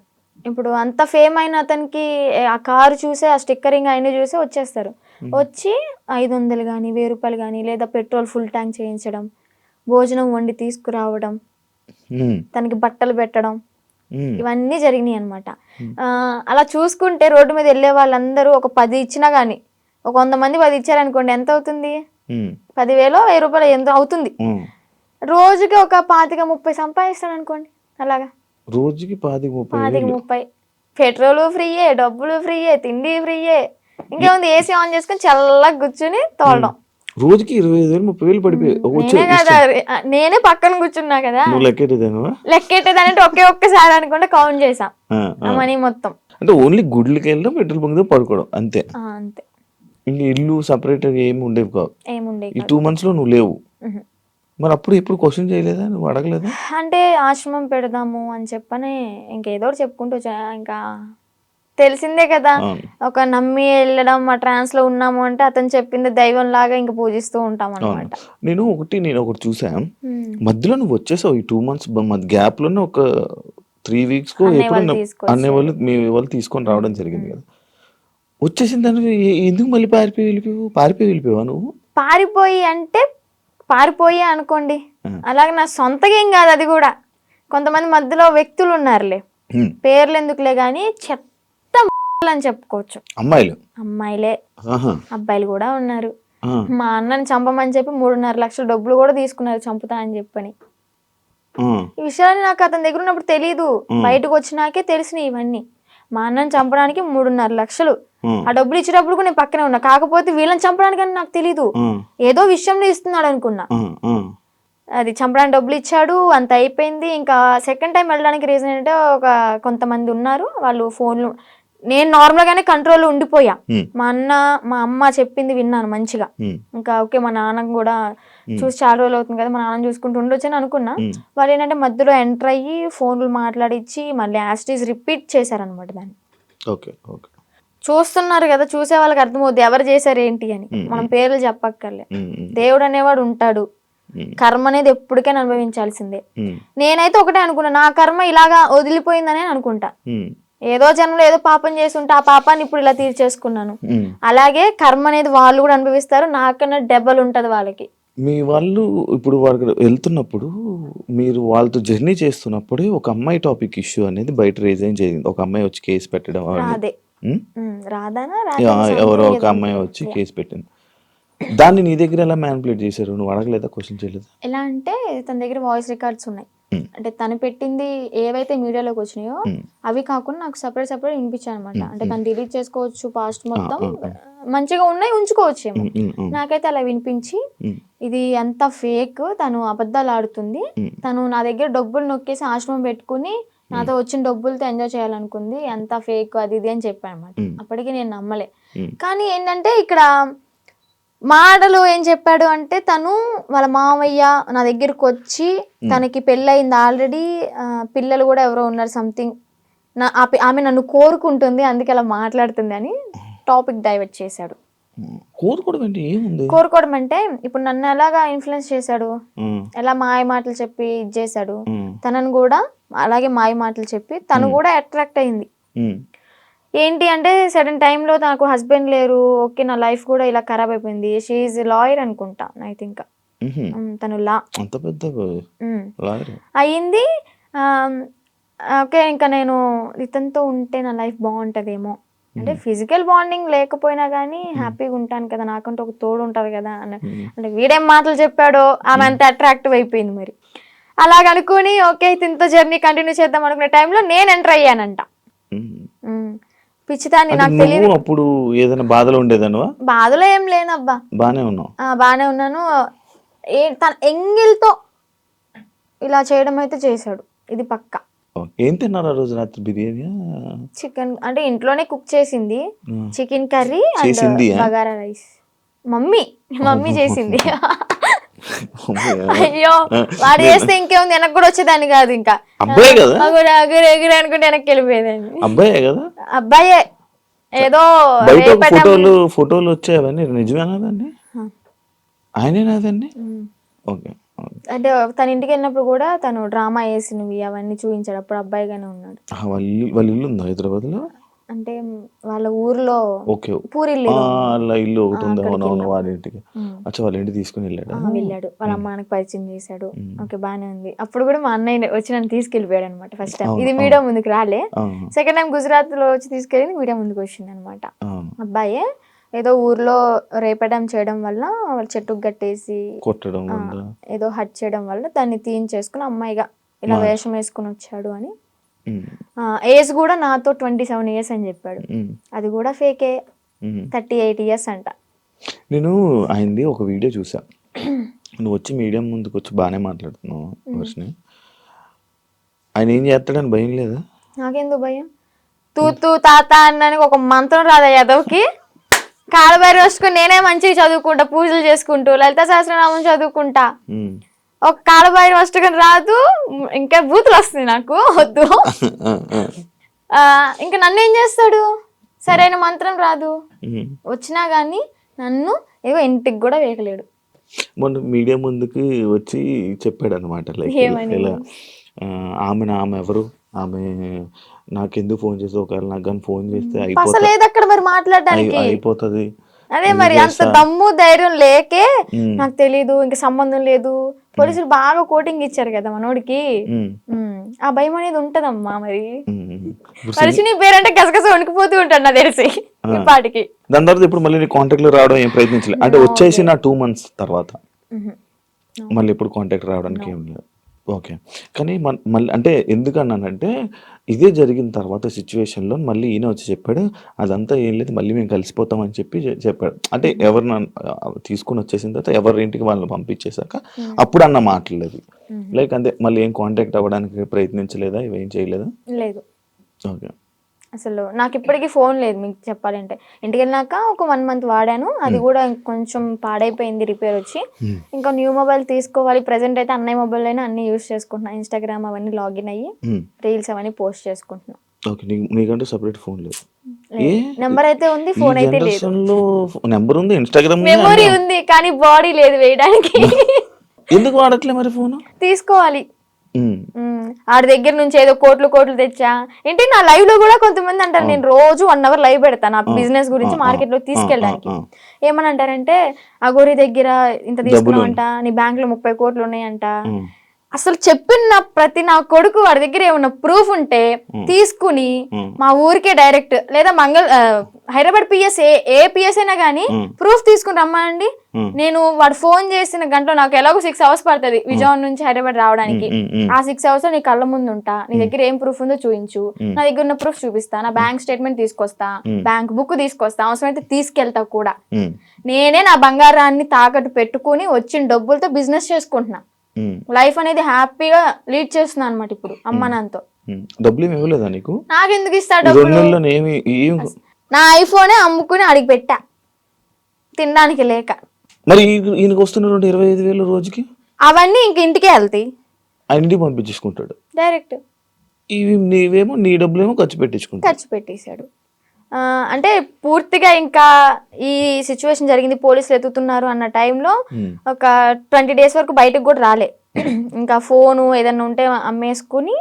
ఇప్పుడు అంత ఫేమ్ అయిన అతనికి ఆ కారు చూసే, ఆ స్టిక్కరింగ్ అయిన చూసే వచ్చేస్తారు. వచ్చి 500 కానీ 1000 రూపాయలు కానీ, లేదా పెట్రోల్ ఫుల్ ట్యాంక్ చేయించడం, భోజనం వండి తీసుకురావడం, తనకి బట్టలు పెట్టడం, ఇవన్నీ జరిగినాయి అనమాట. అలా చూసుకుంటే రోడ్డు మీద వెళ్ళే వాళ్ళందరూ ఒక 10 ఇచ్చినా గానీ, ఒక 100 మంది 10 ఇచ్చారనుకోండి, ఎంత అవుతుంది? 10,000 1000 రూపాయలు ఎంత అవుతుంది? రోజుకి ఒక 25-30 సంపాదిస్తాడు అనుకోండి. అలాగా రోజుకి 25-30. పెట్రోల్ ఫ్రీయే, డబ్బులు ఫ్రీయే, తిండి ఫ్రీయే, ఇంకేముంది ఏసీ ఆన్ చేసుకుని చల్లగా కూర్చుని తోలడం. రోజుకి 25,000-30,000 పడిపోయి నేనే పక్కన కూర్చున్నా కదా, లెక్కెట్టేదానంటే ఒక్కసారి అనుకుంటే కౌంట్ చేసాం మనీ మొత్తం. అంటే ఓన్లీ గుడ్లకి వెళ్ళడం, పెట్రోల్ బంక్ పడుకోవడం అంతే. ఇంకా ఇల్లు సపరేట్ ఏమి ఉండేవి కావు. ఈ 2 months లో నువ్వు లేవు. మరి అప్పుడు ఎప్పుడు క్వశ్చన్ చేయలేదా, నువ్వు అడగలేదా? అంటే ఆశ్రమం పెడదాము అని చెప్పని ఇంకేదో చెప్పుకుంటూ ఇంకా తెలిసిందే కదా, ఒక నమ్మి వెళ్ళడం, ఆ ట్రాన్స్ లో ఉన్నాము అంటే అతను చెప్పింది దైవం లాగా ఇంకా పూజిస్తూ ఉంటాం అనమాట. నేను ఒకటి చూసా, మధ్యలో నువ్వు వచ్చేసావు ఈ 2 months గ్యాప్ లోనే ఒక 3 weeks అనే వాళ్ళు మీ వాళ్ళు తీసుకొని రావడం జరిగింది కదా. వచ్చేసిన దానికి ఎందుకు మళ్ళీ పారిపోయి వెళ్ళిపోయావా నువ్వు? పారిపోయి అనుకోండి, అలాగే నా సొంతగా ఏం కాదు. అది కూడా కొంతమంది మధ్యలో వ్యక్తులు ఉన్నారులే, పేర్లు ఎందుకులే గాని చెత్త అని చెప్పుకోవచ్చు. అమ్మాయిలే, అబ్బాయిలు కూడా ఉన్నారు. మా అన్నని చంపమని చెప్పి 3.5 లక్షల డబ్బులు కూడా తీసుకున్నారు, చంపుతా అని చెప్పని. ఈ విషయాన్ని నాకు అతని దగ్గర ఉన్నప్పుడు తెలీదు, బయటకు వచ్చినాకే తెలిసినాయి ఇవన్నీ. మా అన్నని చంపడానికి 3.5 లక్షలు, ఆ డబ్బులు ఇచ్చేటప్పుడు కూడా నేను పక్కనే ఉన్నా. కాకపోతే వీళ్ళని చంపడానికి అని నాకు తెలీదు, ఏదో విషయంలో ఇస్తున్నాడు అనుకున్నా. అది చంపడానికి డబ్బులు ఇచ్చాడు, అంత అయిపోయింది. ఇంకా సెకండ్ టైం వెళ్ళడానికి రీజన్ ఏంటంటే, కొంతమంది ఉన్నారు వాళ్ళు ఫోన్లు, నేను నార్మల్ గానే కంట్రోల్ ఉండిపోయా. మా అమ్మ చెప్పింది విన్నాను మంచిగా. ఇంకా ఓకే, మా నాన్న కూడా చూసి చాలా రోజులు అవుతుంది కదా, మా నాన్న చూసుకుంటూ ఉండొచ్చు అని అనుకున్నా. వాళ్ళు ఏంటంటే మధ్యలో ఎంటర్ అయ్యి ఫోన్లు మాట్లాడిచ్చి మళ్ళీ యాస్టీస్ రిపీట్ చేశారనమాట దాన్ని. చూస్తున్నారు కదా, చూసే వాళ్ళకి అర్థమవుద్ది ఎవరు చేశారు ఏంటి అని. మనం పేర్లు చెప్పక్కర్లే, దేవుడు అనేవాడు ఉంటాడు, కర్మ అనేది ఎప్పటికైనా అనుభవించాల్సిందే. నేనైతే ఒకటే అనుకున్నా, నా కర్మ ఇలాగా వదిలిపోయిందనే అనుకుంటా. ఏదో జన్మలో ఏదో పాపం చేసి ఉంటే ఆ పాపాన్ని ఇప్పుడు ఇలా తీర్చేసుకున్నాను. అలాగే కర్మ అనేది వాళ్ళు కూడా అనుభవిస్తారు, నాకన్నా డబల్ ఉంటది వాళ్ళకి. మీ వాళ్ళు ఇప్పుడు వాళ్ళకి వెళ్తున్నప్పుడు, మీరు వాళ్ళతో జర్నీ చేస్తున్నప్పుడు ఒక అమ్మాయి టాపిక్ ఇష్యూ అనేది బయట రేజ్ జరిగింది. ఒక అమ్మాయి వచ్చి కేసు పెట్టడం, ఎవరో ఒక అమ్మాయి వచ్చి కేసు పెట్టింది. దాన్ని నీ దగ్గర ఎలా మ్యానిపులేట్ చేశారు? నువ్వు అడగలేదా, క్వశ్చన్ చేయలేదా? ఎలా అంటే తన దగ్గర వాయిస్ రికార్డ్స్ ఉన్నాయి. అంటే తను పెట్టింది ఏవైతే మీడియాలోకి వచ్చినాయో అవి కాకుండా నాకు సపరేట్ వినిపించాయి అనమాట. అంటే తను డిలీట్ చేసుకోవచ్చు, పాస్ట్ మొత్తం మంచిగా ఉన్నాయి ఉంచుకోవచ్చు ఏమో. నాకైతే అలా వినిపించి, ఇది అంత ఫేక్, తను అబద్ధాలు ఆడుతుంది, తను నా దగ్గర డబ్బులు నొక్కేసి ఆశ్రమం పెట్టుకుని నాతో వచ్చిన డబ్బులతో ఎంజాయ్ చేయాలనుకుంది, ఎంత ఫేక్ అది ఇది అని చెప్పాను అనమాట. అప్పటికి నేను నమ్మలే. కానీ ఏంటంటే ఇక్కడ మాటలు ఏం చెప్పాడు అంటే, తను వాళ్ళ మామయ్య నా దగ్గరకు వచ్చి, తనకి పెళ్ళయింది ఆల్రెడీ, పిల్లలు కూడా ఎవరో ఉన్నారు సంథింగ్, ఆమె నన్ను కోరుకుంటుంది అందుకే అలా మాట్లాడుతుంది అని టాపిక్ డైవర్ట్ చేశాడు. కోరుకోవడం అంటే ఏముంది? కోరుకోవడం అంటే ఇప్పుడు నన్ను ఎలాగా ఇన్ఫ్లుయెన్స్ చేశాడు, ఉమ్, ఎలా మాయ మాటలు చెప్పి ఇది చేశాడు, ఉమ్, తనను కూడా అలాగే మాయ మాటలు చెప్పి తను కూడా అట్రాక్ట్ అయింది. ఉమ్, ఏంటి అంటే సడన్ టైంలో నాకు హస్బెండ్ లేరు, ఓకే నా లైఫ్ కూడా ఇలా ఖరాబ్ అయిపోయింది. షీఈ్ లాయర్ అనుకుంటా ఐ థింక్. తను లా అంత పెద్ద లాయర్ అయ్యింది. ఓకే ఇంకా నేను ఇతనితో ఉంటే నా లైఫ్ బాగుంటుందేమో అంటే ఫిజికల్ బాండింగ్ లేకపోయినా కానీ హ్యాపీగా ఉంటాను కదా, నాకంటే ఒక తోడు ఉంటుంది కదా అంటే వీడేం మాటలు చెప్పాడో ఆమె అంత అట్రాక్టివ్ అయిపోయింది. మరి అలాగనుకుని ఓకే ఇతనితో జర్నీ కంటిన్యూ చేద్దాం అనుకునే టైంలో నేను ఎంటర్ అయ్యానంట. పిచ్చిదాన్ని, నాకు తెలియదు. అప్పుడు ఏదైనా బాధలో ఉండేదానువా? బాధలో ఏం లేనబ్బా, బానే ఉన్నావు. బాగానే ఉన్నాను. తన ఎంగిల్తో ఇలా చేయడం అయితే చేశాడు, ఇది పక్కా. ఏం తిన్నారు ఆ రోజు రాత్రి? బిర్యానీ, చికెన్ అంటే ఇంట్లోనే కుక్ చేసింది, చికెన్ కర్రీ చేసింది, అండ్ బగారా రైస్. మమ్మీ చేసింది. అయ్యో వాడు చేస్తే ఇంకేముంది, వెనక్కి కూడా వచ్చేదాన్ని కాదు. ఇంకా అబ్బాయి కదా, ఎగురు అనుకుంటే వెనక్కి వెళ్ళిపోయేదాన్ని. అబ్బాయే కదా, అబ్బాయే. ఏదో ఫోటోలు వచ్చాయి, అవన్నీ నిజమేనా? దాన్ని ఆయనేనాదండి? ఓకే. అంటే తన ఇంటికి వెళ్ళినప్పుడు కూడా తను డ్రామా వేసినవి అవన్నీ చూపించాడు. అప్పుడు అబ్బాయిగానే ఉన్నాడు. వాళ్ళ ఇల్లు ఉందా హైదరాబాద్ లో? అంటే వాళ్ళ ఊర్లో పూరిల్లు ఇల్లు ఒకటి ఉంది. అవునవును, వాళ్ళ ఇంటికి. అచ్చా, వాళ్ళ ఇంటికి తీసుకుని వెళ్ళాడు. వాళ్ళ అమ్మానికి పరిచయం చేశాడు. ఓకే బానే ఉంది. అప్పుడు కూడా మా అన్నయ్య వచ్చి నన్ను తీసుకెళ్ళిపోయాడు అనమాట. ఫస్ట్ టైం ఇది మీడియా ముందుకు రాలే, సెకండ్ టైం గుజరాత్ లో వచ్చి తీసుకెళ్ళి మీడియా ముందుకు వచ్చింది అనమాట. అబ్బాయే ఏదో ఊర్లో రేపడం చేయడం వల్ల వాళ్ళు చెట్టుకు కట్టేసి కొట్టడం, ఏదో హట్ చేయడం వల్ల దాన్ని తీయించేసుకుని అమ్మాయిగా ఇలా వేషం వేసుకుని వచ్చాడు అని. ఏజ్ కూడా నాతో 27 years అని చెప్పాడు. అది కూడా ఫేకే, 38 years అంట. నేను ఆయనది ఒక వీడియో చూసా. నువ్వు వచ్చి మీడియం ముందుకు వచ్చి బాగానే మాట్లాడుతున్నావు వర్షిని. ఆయన ఏం చేస్తాడని భయం లేదా? నాకెందుకు భయం? తూ తాత అన్నానికి ఒక మంత్రం రాదా యాదవ్కి? కాళ్ళబైరు వస్తుకుని నేనే మంచిగా చదువుకుంటా, పూజలు చేసుకుంటూ లలిత సహస్రనామం చదువుకుంటా. ఒక కాళ్ళబైరు వస్తుకుని రాదు, ఇంకా బూతులు వస్తుంది నాకు, వద్దు. ఇంకా నన్ను ఏం చేస్తాడు? సరైన మంత్రం రాదు, వచ్చినా గానీ నన్ను ఏవో ఇంటికి కూడా వేయలేడు. మొన్న మీడియా ముందుకు వచ్చి చెప్పాడు అనమాట, లైక్ ఇలా ఆమె ఎవరు, ఆమె నాకెందుకు ఫోన్ చేస్తే, ఒకవేళ నాకు కానీ ఫోన్ చేస్తే అయిపోతుంది. అదే మరి అంత దమ్ము ధైర్యం లేకే నాకు తెలీదు, ఇంకా సంబంధం లేదు. పోలీసులు బాగా కోటింగ్ ఇచ్చారు కదా మనోడికి, ఆ భయం అనేది ఉంటదమ్మా. మరి మనిషిని పేరంటే గసగస వణికిపోతూ ఉంటాడు నాకు తెలిసి ఇప్పటికి. దాని తర్వాత ఇప్పుడు మళ్ళీ కాంటాక్ట్ లో రావడం ఏం ప్రయత్నించలేదు అంటే? వచ్చేసి నా 2 months తర్వాత మళ్ళీ ఇప్పుడు కాంటాక్ట్ రావడానికి ఏం లేదు. ఓకే. కానీ మళ్ళీ అంటే ఎందుకన్నానంటే, ఇదే జరిగిన తర్వాత సిచ్యువేషన్లో మళ్ళీ ఈయన వచ్చి చెప్పాడు, అదంతా ఏం లేదు, మళ్ళీ మేము కలిసిపోతామని చెప్పాడు. అంటే ఎవరిని తీసుకుని వచ్చేసిన తర్వాత ఎవరి ఇంటికి వాళ్ళని పంపించేశాక అప్పుడు అన్న మాటలేదు. లైక్ అంతే, మళ్ళీ ఏం కాంటాక్ట్ అవ్వడానికి ప్రయత్నించలేదా, ఇవేం చేయలేదా? లేదు. ఓకే. అసలు నాకు ఇప్పటికీ ఫోన్ లేదు మీకు చెప్పాలంటే. ఇంటికి వెళ్ళినాక ఒక 1 month వాడాను, అది కూడా కొంచెం పాడైపోయింది, రిపేర్ వచ్చి. ఇంకా న్యూ మొబైల్ తీసుకోవాలి. ప్రెసెంట్ అయితే అన్నయ్య మొబైల్ అయినా అన్ని యూస్ చేసుకుంటున్నా, ఇన్స్టాగ్రామ్ అవన్నీ లాగిన్ అయ్యి రీల్స్ అవన్నీ పోస్ట్ చేసుకుంటున్నా. నీకంటే సెపరేట్ ఫోన్ లేదు? నెంబర్ అయితే ఉంది, ఫోన్ అయితే లేదు. నెంబర్ ఉంది, ఇన్స్టాగ్రామ్ మెమొరీ ఉంది, కానీ బాడీ లేదు వేయడానికి. ఎందుకు వాడట్లే మరి ఫోన్? తీసుకోవాలి. ఆడి దగ్గర నుంచి ఏదో కోట్లు తెచ్చా ఏంటి. నా లైవ్ లో కూడా కొంతమంది అంటారు, నేను రోజు 1 hour లైవ్ పెడతాను నా బిజినెస్ గురించి మార్కెట్ లో తీసుకెళ్ళడానికి. ఏమని అంటారంటే, అగోరి దగ్గర ఇంత తీసుకున్నావంట, నీ బ్యాంక్ లో 30 కోట్లు ఉన్నాయంట. అసలు చెప్పిన ప్రతి నా కొడుకు వాడి దగ్గర ఏమన్నా ప్రూఫ్ ఉంటే తీసుకుని మా ఊరికే డైరెక్ట్ లేదా హైదరాబాద్ పిఎస్ ఏ పిఎస్ అయినా గానీ ప్రూఫ్ తీసుకుని రమ్మండి. నేను వాడు ఫోన్ చేసిన గంటలో నాకు ఎలాగో 6 hours పడుతుంది విజయవాడ నుంచి హైదరాబాద్ రావడానికి. ఆ 6 hours నీ కళ్ళ ముందు ఉంటా, నీ దగ్గర ఏం ప్రూఫ్ ఉందో చూపించు, నా దగ్గర ఉన్న ప్రూఫ్ చూపిస్తా, నా బ్యాంక్ స్టేట్మెంట్ తీసుకొస్తా, బ్యాంక్ బుక్ తీసుకొస్తా, అవసరమైతే తీసుకెళ్తా కూడా. నేనే నా బంగారాన్ని తాకట్టు పెట్టుకుని వచ్చిన డబ్బులతో బిజినెస్ చేసుకుంటున్నా. లైఫ్ అనేది హ్యాపీగా లీడ్ చేస్తున్నా అనమాట ఇప్పుడు అమ్మ నాన్నతో. డబ్బులు ఇవ్వలేదా నీకు? నాకెందుకు ఇస్తా డబ్బులు? నా ఐఫోనే అమ్ముకుని అడిగి పెట్టా తినడానికి లేక. మరి ఈయనకు వస్తున్న 25,000 రోజుకి అవన్నీ ఇంక ఇంటికే వెళ్తాయి, ఆయన ఇంటికి పంపించేసుకుంటాడు డైరెక్ట్. ఇవి నీవేమో నీ డబ్బులేమో ఖర్చు పెట్టేసాడు. అంటే పూర్తిగా ఇంకా ఈ సిచ్యువేషన్ జరిగింది, పోలీసులు ఎత్తుతున్నారు అన్న టైంలో ఒక 20 days వరకు బయటకు కూడా రాలే. ఇంకా ఫోను ఏదన్నా ఉంటే అమ్మేసుకుని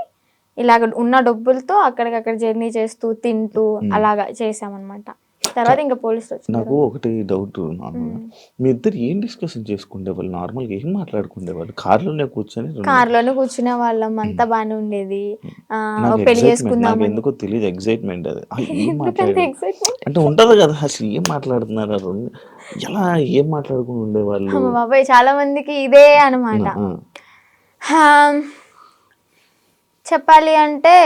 ఇలాగ ఉన్న డబ్బులతో అక్కడికక్కడ జర్నీ చేస్తూ తింటూ అలాగా చేసామన్నమాట. తర్వాత ఇంకా పోలీసులు వచ్చారు. నాకు ఒకటి డౌట్, నార్మల్గా మీ ఇద్దరు ఏం డిస్కషన్ చేసుకునేవాళ్ళు? నార్మల్గా ఏం మాట్లాడుకునేవాళ్ళు? కార్లోనే కూర్చునే వాళ్ళం, అంతా బాగానే ఉండేది. పెళ్లి చేసుకుందాం ఎందుకో తెలియదు, ఎగ్జైట్మెంట్ అది. అంటే ఉంటది కదా, అసలు ఏం మాట్లాడుతున్నారు, ఎలా ఏం మాట్లాడుకుని ఉండేవాళ్ళు? బాబాయ్ చాలా మందికి ఇదే అనమాట. చెప్పాలి అంటే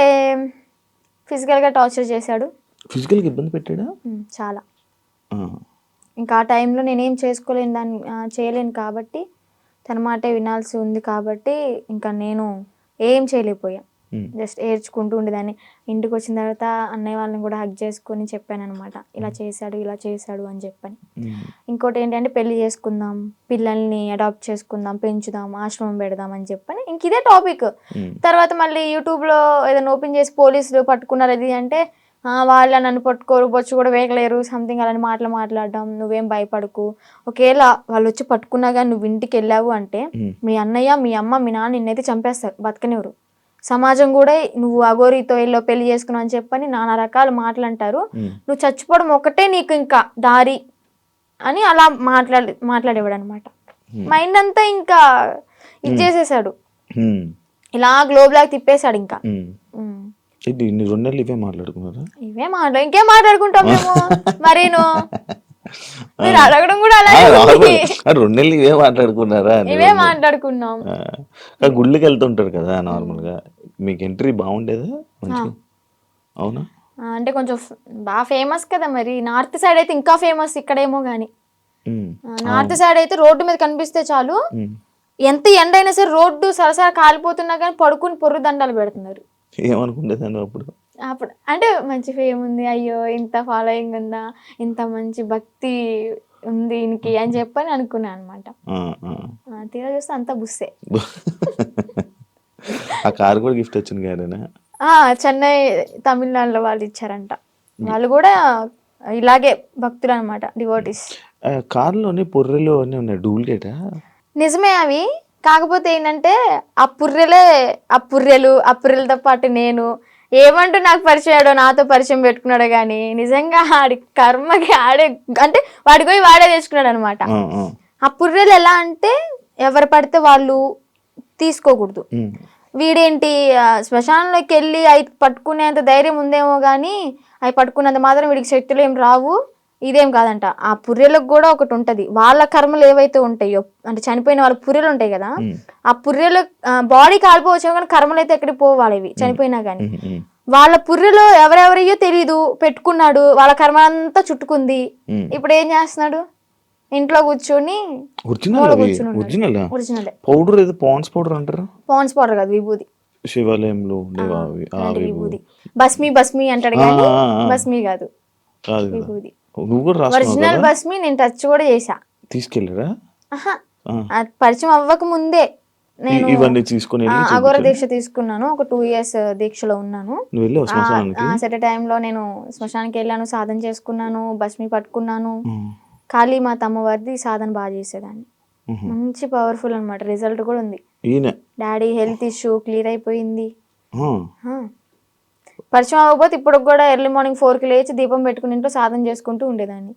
ఫిజికల్గా టార్చర్ చేశాడు. ఫిజికల్గా ఇబ్బంది పెట్టాడా? చాలా. ఇంకా ఆ టైంలో నేనేం చేయలేను కాబట్టి, తన మాటే వినాల్సి ఉంది కాబట్టి ఇంకా నేను ఏం చేయలేకపోయా. జస్ట్ ఏడ్చుకుంటూ ఉండేదాన్ని. ఇంటికి వచ్చిన తర్వాత అన్నయ్య వాళ్ళని కూడా హగ్ చేసుకొని చెప్పాను అనమాట, ఇలా చేశాడు అని చెప్పని. ఇంకోటి ఏంటంటే పెళ్లి చేసుకుందాం, పిల్లల్ని అడాప్ట్ చేసుకుందాం, పెంచుదాం, ఆశ్రమం పెడదాం అని చెప్పని ఇంక ఇదే టాపిక్. తర్వాత మళ్ళీ యూట్యూబ్లో ఏదైనా ఓపెన్ చేసి పోలీసులు పట్టుకున్నారు అది అంటే, వాళ్ళ నన్ను పట్టుకోరు, బొచ్చు కూడా వేయలేరు, సంథింగ్ అలాంటి మాట్లాడడం. నువ్వేం భయపడకు, ఒకవేళ వాళ్ళు వచ్చి పట్టుకున్నా కానీ నువ్వు ఇంటికి వెళ్ళావు అంటే మీ అన్నయ్య, మీ అమ్మ, మీ నాన్న నిన్నైతే చంపేస్తారు, బతకనివ్వరు. సమాజం కూడా నువ్వు అఘోరితో ఎల్లో పెళ్లి చేసుకున్నావు అని చెప్పని నానా రకాల మాటలు అంటారు. నువ్వు చచ్చిపోవడం ఒకటే నీకు ఇంకా దారి అని అలా మాట్లాడేవాడు అనమాట. మైండ్ అంతా ఇంకా ఇచ్చేసేసాడు, ఇలా గ్లోబ్ లాగా తిప్పేశాడు. ఇంకా ఇవే మాట్లాడుకున్నారా? ఇంకేం మాట్లాడుకుంటాం మేము. మరీను మీరు అడగడం కూడా అలాగే, 2 నెలలు ఇవే మాట్లాడుకున్నారా? ఇవే మాట్లాడుకున్నాం. గుళ్ళకి వెళ్తుంటారు కదా నార్మల్ గా, మీకు ఎంట్రీ బాగుండేదా? అవునా? అంటే కొంచెం బాగా ఫేమస్ కదా, మరి నార్త్ సైడ్ అయితే ఇంకా ఫేమస్, ఇక్కడేమో గానీ నార్త్ సైడ్ అయితే రోడ్డు మీద కనిపిస్తే చాలు, ఎంత ఎండ అయినా సరే రోడ్డు సరసర కాలిపోతున్నా కానీ పడుకుని పొర్రు దండాలు పెడుతున్నారు. ఏమనుకుంటేదాన్ని అప్పుడు అంటే మంచి ఫేమ్ ఉంది, అయ్యో ఇంత ఫాలోయింగ్ ఉందా, ఇంత మంచి భక్తి ఉంది ఈయనకి అని చెప్పని అనుకున్నాను అనమాట. తీరా చూస్తే అంతా బుస్సే. ఆ కార్ కూడా గిఫ్ట్ వచ్చింది కదా? చెన్నై తమిళనాడులో వాళ్ళు ఇచ్చారంట. వాళ్ళు కూడా ఇలాగే భక్తులు అనమాట, డివోటీస్. కార్లోనే పొర్రెలు అన్నీ ఉన్నాయి, డూప్లికేటా? నిజమే అవి. కాకపోతే ఏంటంటే ఆ పుర్రెలతో పాటు నేను ఏమంటూ నాకు పరిచయాడో, నాతో పరిచయం పెట్టుకున్నాడో కానీ నిజంగా ఆడి కర్మకి ఆడే అంటే వాడికి పోయి వాడే తెచ్చుకున్నాడు అనమాట. ఆ పుర్రెలు ఎలా అంటే ఎవరు పడితే వాళ్ళు తీసుకోకూడదు. వీడేంటి శ్మశానంలోకి వెళ్ళి అవి పట్టుకునేంత ధైర్యం ఉందేమో కానీ అవి పట్టుకున్నంత మాత్రం వీడికి శక్తులు ఏం రావు, ఇదేం కాదంట. ఆ పుర్రెలకు కూడా ఒకటి ఉంటది, వాళ్ళ కర్మలు ఏవైతే ఉంటాయో, అంటే చనిపోయిన వాళ్ళ పుర్రెలు ఉంటాయి కదా, ఆ పుర్రెలు బాడీ కాలిపోవచ్చేమో కానీ కర్మలు అయితే ఎక్కడికి పోవాలి ఇవి చనిపోయినా గానీ. వాళ్ళ పుర్రెలో ఎవరెవరయ్యో తెలీదు, పెట్టుకున్నాడు, వాళ్ళ కర్మ అంతా చుట్టుకుంది. ఇప్పుడు ఏం చేస్తున్నాడు, ఇంట్లో కూర్చొని పాండ్స్ పౌడర్ కాదు, విభూది. శివాలయంలో విభూది, భస్మి అంటాడు కానీ భస్మి కాదు, విభూది. ఒరిజినల్ భస్మి నేను టచ్ కూడా చేసా. తీసుకెళ్ళరా? పరిచయం అవ్వక ముందే నేను తీసుకుని అఘోర దీక్ష తీసుకున్నాను. ఒక 2 years దీక్షలో ఉన్నాను. సెట్ టైంలో నేను శ్మశానికి వెళ్ళాను, సాధన చేసుకున్నాను, భస్మి పట్టుకున్నాను. కాళీమాత అమ్మవారిది సాధన బాగా చేసేదాన్ని, మంచి పవర్ఫుల్ అనమాట. రిజల్ట్ కూడా ఉంది. డాడీ హెల్త్ ఇష్యూ క్లియర్ అయిపోయింది. పరిచయం అవ్వకపోతే ఇప్పుడు కూడా ఎర్లీ మార్నింగ్ 4కి లేచి దీపం పెట్టుకుని ఇంట్లో సాధన చేసుకుంటూ ఉండేదాన్ని.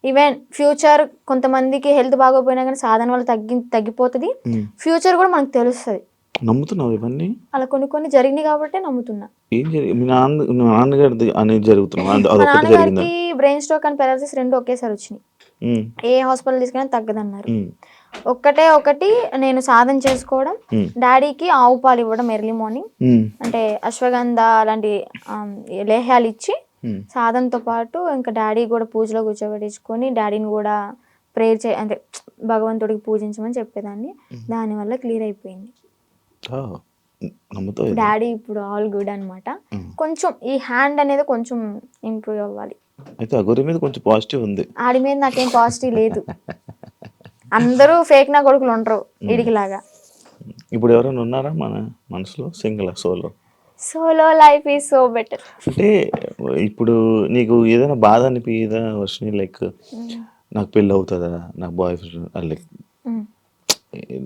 ఈవెన్ ఫ్యూచర్ కొంతమందికి హెల్త్ బాగోపోయినా కానీ సాధన వల్ల తగ్గిపోతుంది, ఫ్యూచర్ కూడా మనకు తెలుస్తుంది. నమ్ముతున్నావు ఇవన్నీ? అలా కొన్ని జరిగినాయి కాబట్టి నమ్ముతున్నా. నాన్నగారికి బ్రెయిన్ స్ట్రోక్ అండ్ పెరాలసిస్ 2 ఒకేసారి వచ్చినాయి. ఏ హాస్పిటల్ తీసుకున్నా తగ్గదన్నారు. ఒకటి నేను సాధన చేసుకోవడం, డాడీకి ఆవు పాలు ఇవ్వడం ఎర్లీ మార్నింగ్, అంటే అశ్వగంధ అలాంటి లేహ్యాలు ఇచ్చి సాధనతో పాటు ఇంకా డాడీ కూడా పూజలో కూర్చోబెట్టించుకొని డాడీని కూడా ప్రేయర్ అంటే భగవంతుడికి పూజించమని చెప్పేదాన్ని. దానివల్ల క్లియర్ అయిపోయింది. డాడీ ఇప్పుడు ఆల్ గుడ్ అనమాట. కొంచెం ఈ హ్యాండ్ అనేది కొంచెం ఇంప్రూవ్ అవ్వాలి. అయితే అఘోరి మీద కొంచెం పాజిటివ్ ఉంది, ఆడి మీద నాకేం పాజిటివ్ లేదు. అందరూ ఫేక్ నా కొడుకులు ఉండరు ఇడికిలాగా. ఇప్పుడు ఎవరైనా ఉన్నారా మన మనసులో? Single solo life is so better. అంటే ఇప్పుడు నీకు ఏదైనా బాధ అనిపించదా వర్షిని, లైక్ నాకు పెళ్ళి అవుతుందా, నాకు బాయ్ ఫ్రెండ్ లైక్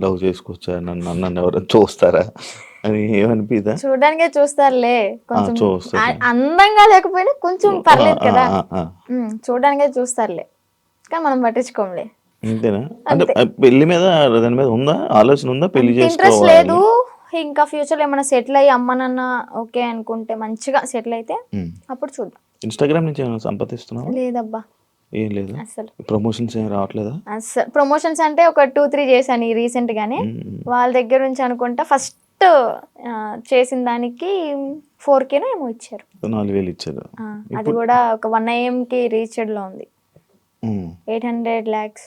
లవ్ చేసుకోవచ్చా, నన్ను ఎవరైనా చూస్తారా అని ఏమనిపిదా? చూడడానికే చూస్తారులే, కొంచెం చూస్తారు. అందంగా లేకపోయినా కొంచెం పర్లేదు కదా, చూడడానికే చూస్తారులే, కానీ మనం పట్టించుకోంలే. అంతేనా? అంటే పెళ్లి మీద దాని మీద ఉందా ఆలోచన, ఉందా పెళ్లి ఇంట్రెస్ట్ చేసుకోవాలి? లేదు. ఇంకా ఫ్యూచర్ లో ఏమైనా సెటిల్ అయ్యి అమ్మ నాన్న ఓకే అనుకుంటే, మంచిగా సెటిల్ అయితే అప్పుడు చూద్దాం. ఇన్స్టాగ్రామ్ నుంచి ఏమైనా సంపాదిస్తున్నావా? లేదబ్బా, ఏం లేదు. అసలు ప్రమోషన్స్ ఏం రావట్లేదా? అసలు ప్రమోషన్స్ అంటే ఒక 2-3 చేశాను రీసెంట్ గానే. వాళ్ళ దగ్గర నుంచి అనుకుంటా ఫస్ట్ చేసిన దానికి 4K ఏమో ఇచ్చారు. 4,000 ఇచ్చారు. అది కూడా ఒక 1 AM కి రీచ్డ్ లో ఉంది. 800 lakhs,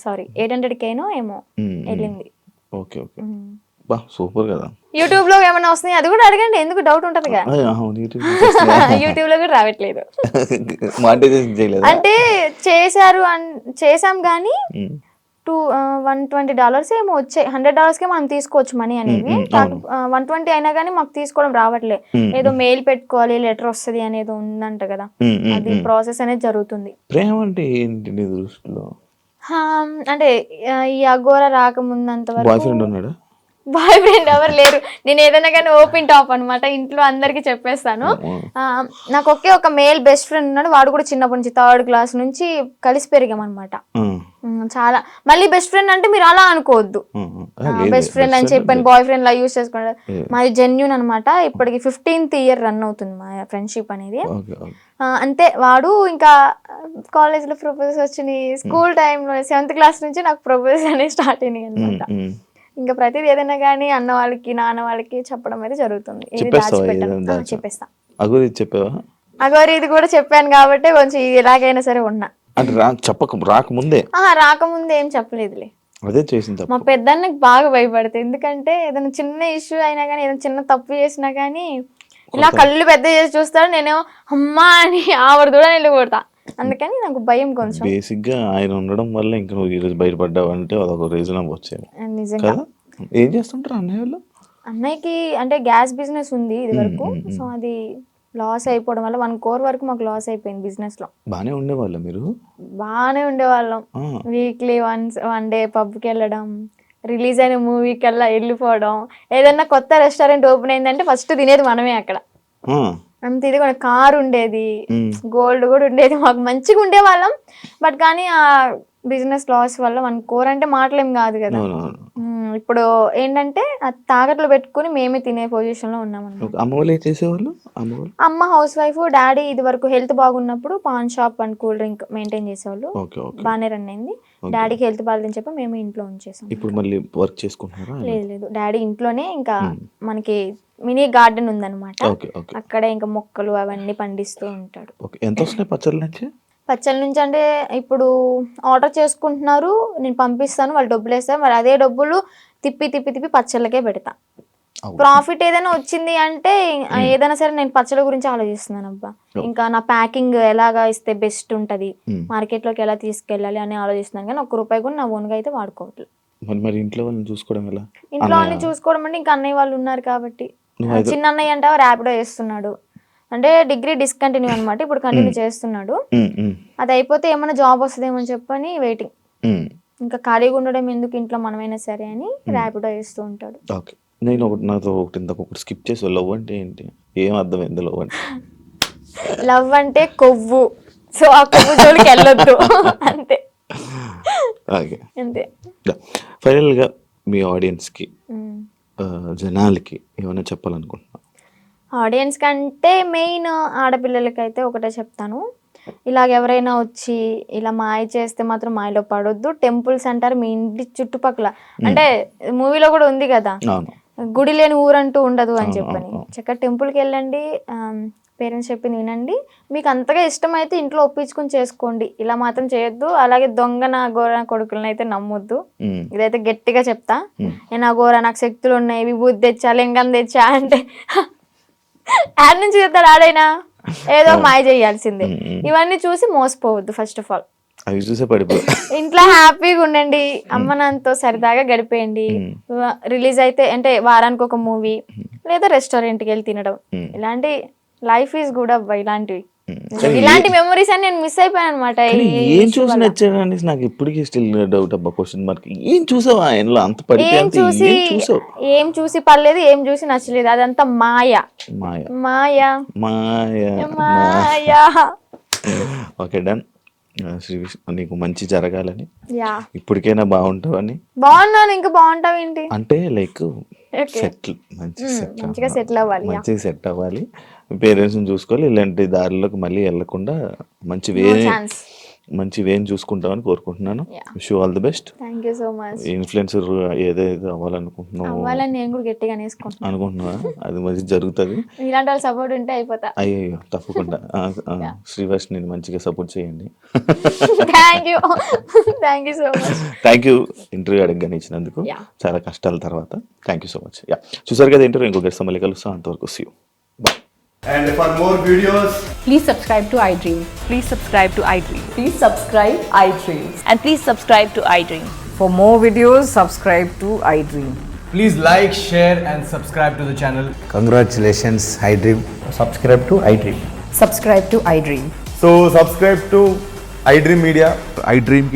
సారీ 800K ఏమో వెళ్ళింది. ఓకే ఓకే, బా సూపర్ కదా. యూట్యూబ్ లో ఏమైనా వస్తున్నాయి అది కూడా అడగండి, ఎందుకు డౌట్ ఉంటదిగా. యూట్యూబ్ లో కూడా రావట్లేదు. మానిటైజేషన్ చేయలేదు అంటే చేసాం కానీ $120 ఏమో వచ్చాయి. $100కే మనం తీసుకోవచ్చు మనీ అనేవి. 120 అయినా కానీ మాకు తీసుకోవడం రావట్లే. ఏదో మెయిల్ పెట్టుకోవాలి, లెటర్ వస్తుంది అనేది ఉందంట కదా, అది ప్రాసెస్ అనేది జరుగుతుంది. ప్రేమ అంటే ఏంటి నీ దృష్టిలో? అంటే ఈ అఘోరా రాకముందంత బాయ్ వరకు ఫ్రెండ్ ఉన్నాడా? బాయ్ ఫ్రెండ్ ఎవరు లేరు. నేను ఏదైనా కానీ ఓపెన్ టాప్ అనమాట, ఇంట్లో అందరికి చెప్పేస్తాను. నాకు ఒక మేల్ బెస్ట్ ఫ్రెండ్ ఉన్నాడు. వాడు కూడా చిన్నప్పటి నుంచి 3rd క్లాస్ నుంచి కలిసి పెరిగాం అనమాట. చాలా మళ్ళీ బెస్ట్ ఫ్రెండ్ అంటే మీరు అలా అనుకోవద్దు, బెస్ట్ ఫ్రెండ్ అని చెప్పాను బాయ్ ఫ్రెండ్ లా యూజ్ చేసుకుంటారు. మాది జెన్యూన్ అనమాట. ఇప్పటికి 15th year రన్ అవుతుంది మా ఫ్రెండ్షిప్ అనేది. అంతే, వాడు ఇంకా కాలేజ్ లో ప్రపోజల్స్ వచ్చినాయి. స్కూల్ టైంలో 7th క్లాస్ నుంచి నాకు ప్రపోజల్స్ అనేవి స్టార్ట్ అయినాయి అనమాట. ఇంకా ప్రతిదీ ఏదైనా కానీ అన్న వాళ్ళకి నాన్న వాళ్ళకి చెప్పడం అయితే జరుగుతుంది. చెప్పేస్తా. అగోరి ఇది కూడా చెప్పాను కాబట్టి కొంచెం ఎలాగైనా సరే ఉన్నా. రాకముందే ఏం చెప్పలేదులే. అదే చేసింది. మా పెద్దన్నకి బాగా భయపడతాయి, ఎందుకంటే ఏదైనా చిన్న ఇష్యూ అయినా కానీ, ఏదైనా చిన్న తప్పు చేసినా కానీ ఇలా కళ్ళు పెద్ద చేసి చూస్తాడు. నేనేమో అమ్మా అని ఆవిడ కూడా నిల్లు కొడతా. అందుకని నాకు భయం కొంచెం. బేసిక్ గా ఆయన ఉండడం వల్ల ఇంకా నువ్వు ఈరోజు బయటపడ్డావు అంటే అదొక రీజన్ వచ్చేది. నిజంగా. ఏం చేస్తుంటారు అన్నయ్య వాళ్ళు? అన్నయ్యకి అంటే గ్యాస్ బిజినెస్ ఉంది ఇది వరకు. సో అది లాస్ అయిపోవడం వల్ల 1 crore వరకు మాకు లాస్ అయిపోయింది బిజినెస్ లో. బానే ఉండేవాళ్ళం మీరు? బానే ఉండేవాళ్ళం. వీక్లీ వన్ డే పబ్కి వెళ్ళడం, రిలీజ్ అయిన మూవీకి వెళ్ళా వెళ్ళిపోవడం. ఏదన్నా కొత్త రెస్టారెంట్ ఓపెన్ అయిందంటే ఫస్ట్ తినేది మనమే అక్కడ. అంత ఇది కూడా కార్ ఉండేది, గోల్డ్ కూడా ఉండేది, మాకు మంచిగా ఉండేవాళ్ళం. బట్ కానీ ఆ బిజినెస్ లాస్ వల్ల 1 crore అంటే మాటలేం కాదు కదా. ఇప్పుడు ఏంటంటే తాకట్లు పెట్టుకుని మేమే తినే పొజిషన్ లో ఉన్నాం. అమ్మ హౌస్ వైఫ్, డాడీ ఇది వరకు హెల్త్ బాగున్నప్పుడు pan shop and cool drink maintain చేసేవాళ్ళు. బాగానే రన్ అయింది. డాడీకి హెల్త్ బాగాలేదని చెప్పి మేము ఇంట్లో ఉంచేసాం. ఇప్పుడు మళ్ళీ వర్క్ చేసుకుంటున్నారా? లేదు, డాడీ ఇంట్లోనే ఇంకా మనకి మినీ గార్డెన్ ఉందన్నమాట. అక్కడే ఇంకా మొక్కలు అవన్నీ పండిస్తూ ఉంటాడు. ఎంత వస్తున్నాయి పచ్చళ్ళ నుంచి? పచ్చళ్ళ నుంచి అంటే ఇప్పుడు ఆర్డర్ చేసుకుంటున్నారు, నేను పంపిస్తాను, వాళ్ళు డబ్బులు వేస్తారు. మరి అదే డబ్బులు తిప్పి పచ్చళ్ళకే పెడతా. ప్రాఫిట్ ఏదైనా వచ్చింది అంటే ఏదైనా సరే నేను పచ్చళ్ళ గురించి ఆలోచిస్తున్నాను అబ్బా. ఇంకా నా ప్యాకింగ్ ఎలాగా ఇస్తే బెస్ట్ ఉంటది, మార్కెట్ లోకి ఎలా తీసుకెళ్ళాలి అని ఆలోచిస్తున్నాను. కానీ ₹1 కూడా నా ఓన్గా అయితే వాడుకోవట్లేదు. ఇంట్లో వాళ్ళని చూసుకోవడం ఎలా? ఇంట్లో వాళ్ళని చూసుకోవడం అంటే ఇంకా అన్నయ్య వాళ్ళు ఉన్నారు కాబట్టి. చిన్న అన్నయ్య అంటే ర్యాపిడో చేస్తున్నాడు, అంటే డిగ్రీ డిస్కంటిన్యూ అనమాట. ఇప్పుడు కంటిన్యూ చేస్తున్నాడు. అది అయిపోతే ఏమైనా జాబ్ వస్తుందేమో అని చెప్పని వెయిటింగ్. ఇంకా ఖాళీగా ఉండడం ఎందుకు ఇంట్లో, మనమైనా సరే అని ర్యాపిడో చేస్తూ ఉంటాడు. నేను నాతో ఒకటి స్కిప్ చేసి, లవ్ అంటే ఏంటి, ఏం అర్థమైంది లవ్ అంటే? లవ్ అంటే కొవ్వు, సో ఆ కొవ్వు జోలికి వెళ్ళొద్దు అంతే. అంతే. ఫైనల్ గా మీ ఆడియన్స్ కి, జనాలకి ఏమైనా చెప్పాలనుకుంటున్నా? ఆడియన్స్ కంటే మెయిన్ ఆడపిల్లలకైతే ఒకటే చెప్తాను, ఇలాగ ఎవరైనా వచ్చి ఇలా మాయ చేస్తే మాత్రం మాయలో పడొద్దు. టెంపుల్స్ అంటారు మీ ఇంటి చుట్టుపక్కల, అంటే మూవీలో కూడా ఉంది కదా, గుడి లేని ఊరంటూ ఉండదు అని చెప్పని. చక్కగా టెంపుల్కి వెళ్ళండి, పేరెంట్స్ చెప్పింది వినండి. మీకు అంతగా ఇష్టమైతే ఇంట్లో ఒప్పించుకుని చేసుకోండి, ఇలా మాత్రం చేయొద్దు. అలాగే దొంగ నా గోర కొడుకులను అయితే నమ్మొద్దు. ఇదైతే గట్టిగా చెప్తా. నేను ఆ గోర నాకు శక్తులు ఉన్నాయి, విభూతి తెచ్చా, లింగం తెచ్చా అంటే యాడ్ నుంచి చెప్తాడు ఆడైనా, ఏదో మాయ చేయాల్సిందే. ఇవన్నీ చూసి మోసపోవద్దు. ఫస్ట్ ఆఫ్ ఆల్ ఇంట్లో హ్యాపీగా ఉండండి, అమ్మ నాన్నతో సరదాగా గడిపేయండి. రిలీజ్ అయితే అంటే వారానికి ఒక మూవీ లేదా రెస్టారెంట్కి వెళ్ళి తినడం, ఇలాంటి లైఫ్ ఈజ్ గుడ్ అబ్బా ఇలాంటివి. కానీ ఇలాంటి మెమరీస్ అని నేను మిస్ అయిపోయాను అనమాట. కానీ ఏం చూసి నచ్చాడు అనేసి నాకు ఇప్పటికీ స్టిల్ డౌట్ అబ్బా, క్వశ్చన్ మార్క్. ఏం చూసావు ఆయనలో అంత పడితే? ఏం చూసి పర్లేదు, ఏం చూసి నచ్చలేదు, అదంతా మాయా మాయ మాయా మాయ మాయా. Okay done. శ్రీ విష్ణు నీకు మంచి జరగాలని, యా ఇప్పటికైనా బాగుంటావని. బాగున్నాను, ఇంకా బాగుంటావు ఏంటి అంటే లైక్ Okay. సెటిల్ మంచిగా సెటిల్ అవ్వాలి. మంచిగా సెట్ అవ్వాలి, పేరెంట్స్ని చూసుకోవాలి, ఇలాంటి దారిలోకి మళ్ళీ వెళ్ళకుండా మంచి వేని చూసుకుంటామని కోరుకుంటున్నాను. Wish you all the best. Thank you so much. Influencer ఏదైతే అవ్వాలనుకుంటున్నావు అవ్వాలని నేను కూడా గట్టిగా అనుకుంటున్నా, అది మంచి జరుగుతుంది. ఇలాంటి వాళ్ళ సపోర్ట్ ఉంటే అయిపోతా. అయ్యో తప్పకుండా. శ్రీవర్ష్ నేను మంచిగా సపోర్ట్ చేయండి. Thank you so much. Thank you interview అడగగానే ఇచ్చినందుకు. చాలా కష్టాల తర్వాత thank you so much. Yeah చూసారు కదా ఇంటర్వ్యూ, ఇంకో గెస్ట్ మళ్ళీ కలుస్తాం. అంతవరకు see you. And for more videos, Please subscribe to iDream. Please subscribe to iDream. Please subscribe iDream. And please subscribe to iDream. For more videos, subscribe to iDream. please like, share and subscribe to the channel. Congratulations, iDream. Subscribe to iDream. Subscribe to iDream. So subscribe to iDream Media. iDream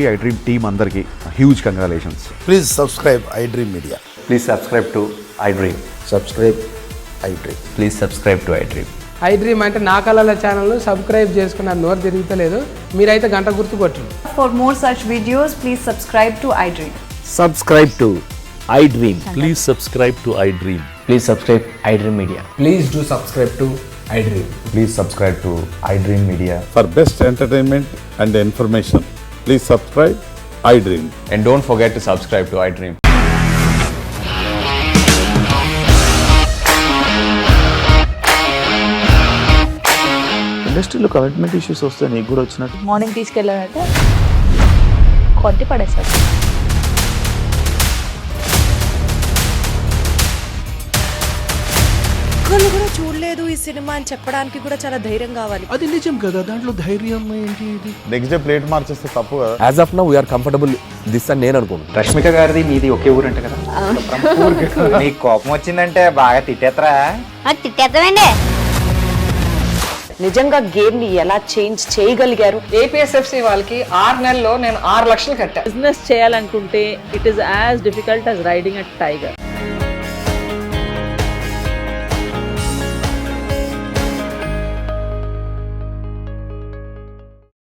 team అందరికి huge congratulations. Please subscribe iDream Media. Please subscribe to iDream. Subscribe iDream. Please subscribe to iDream. iDream అంటే నా కళల ఛానల్ను subscribe చేసుకున్న నోరు తిరుగుతలేదు, మీరైతే గంట గుర్తు కొట్టండి. For more such videos, please subscribe to iDream. Subscribe to iDream. Please subscribe to iDream. Please subscribe iDream Media. Please do subscribe to iDream. Please subscribe to iDream Media. For best entertainment and information, please subscribe iDream. And don't forget to subscribe to iDream. ఇండస్ట్రీలో commitment issues వస్తే నీకు కూడా వచ్చినట్టు? Morning తీసుకెళ్ళాడంటే కొట్టి పడేస్తాడు. ఒక్కళ్ళు కూడా చూడలేదు ఈ సినిమా అని చెప్పడానికి కూడా చాలా ధైర్యం కావాలి. అది నిజం కదా, దాంట్లో ధైర్యం ఏంటి? నెక్స్ట్ డే ప్లేట్ మార్చేస్తే తప్పు కదా. As of now we are comfortable this అని నేను అనుకుంటున్నాను. రష్మిక గారిది మీది ఒకే ఊరంట కదా? నీకు కోపం వచ్చిందంటే బాగా తిట్టేత్తరా? తిట్టేద్దామండి. నిజంగా గేమ్ ని ఎలా చేంజ్ చేయగలిగారు? ఏపీఎస్ఎఫ్సి వాళ్ళకి 6 నెలల్లో నేను 6 లక్షలు కట్టా. బిజినెస్ చేయాలనుకుంటే it is as difficult as riding a tiger.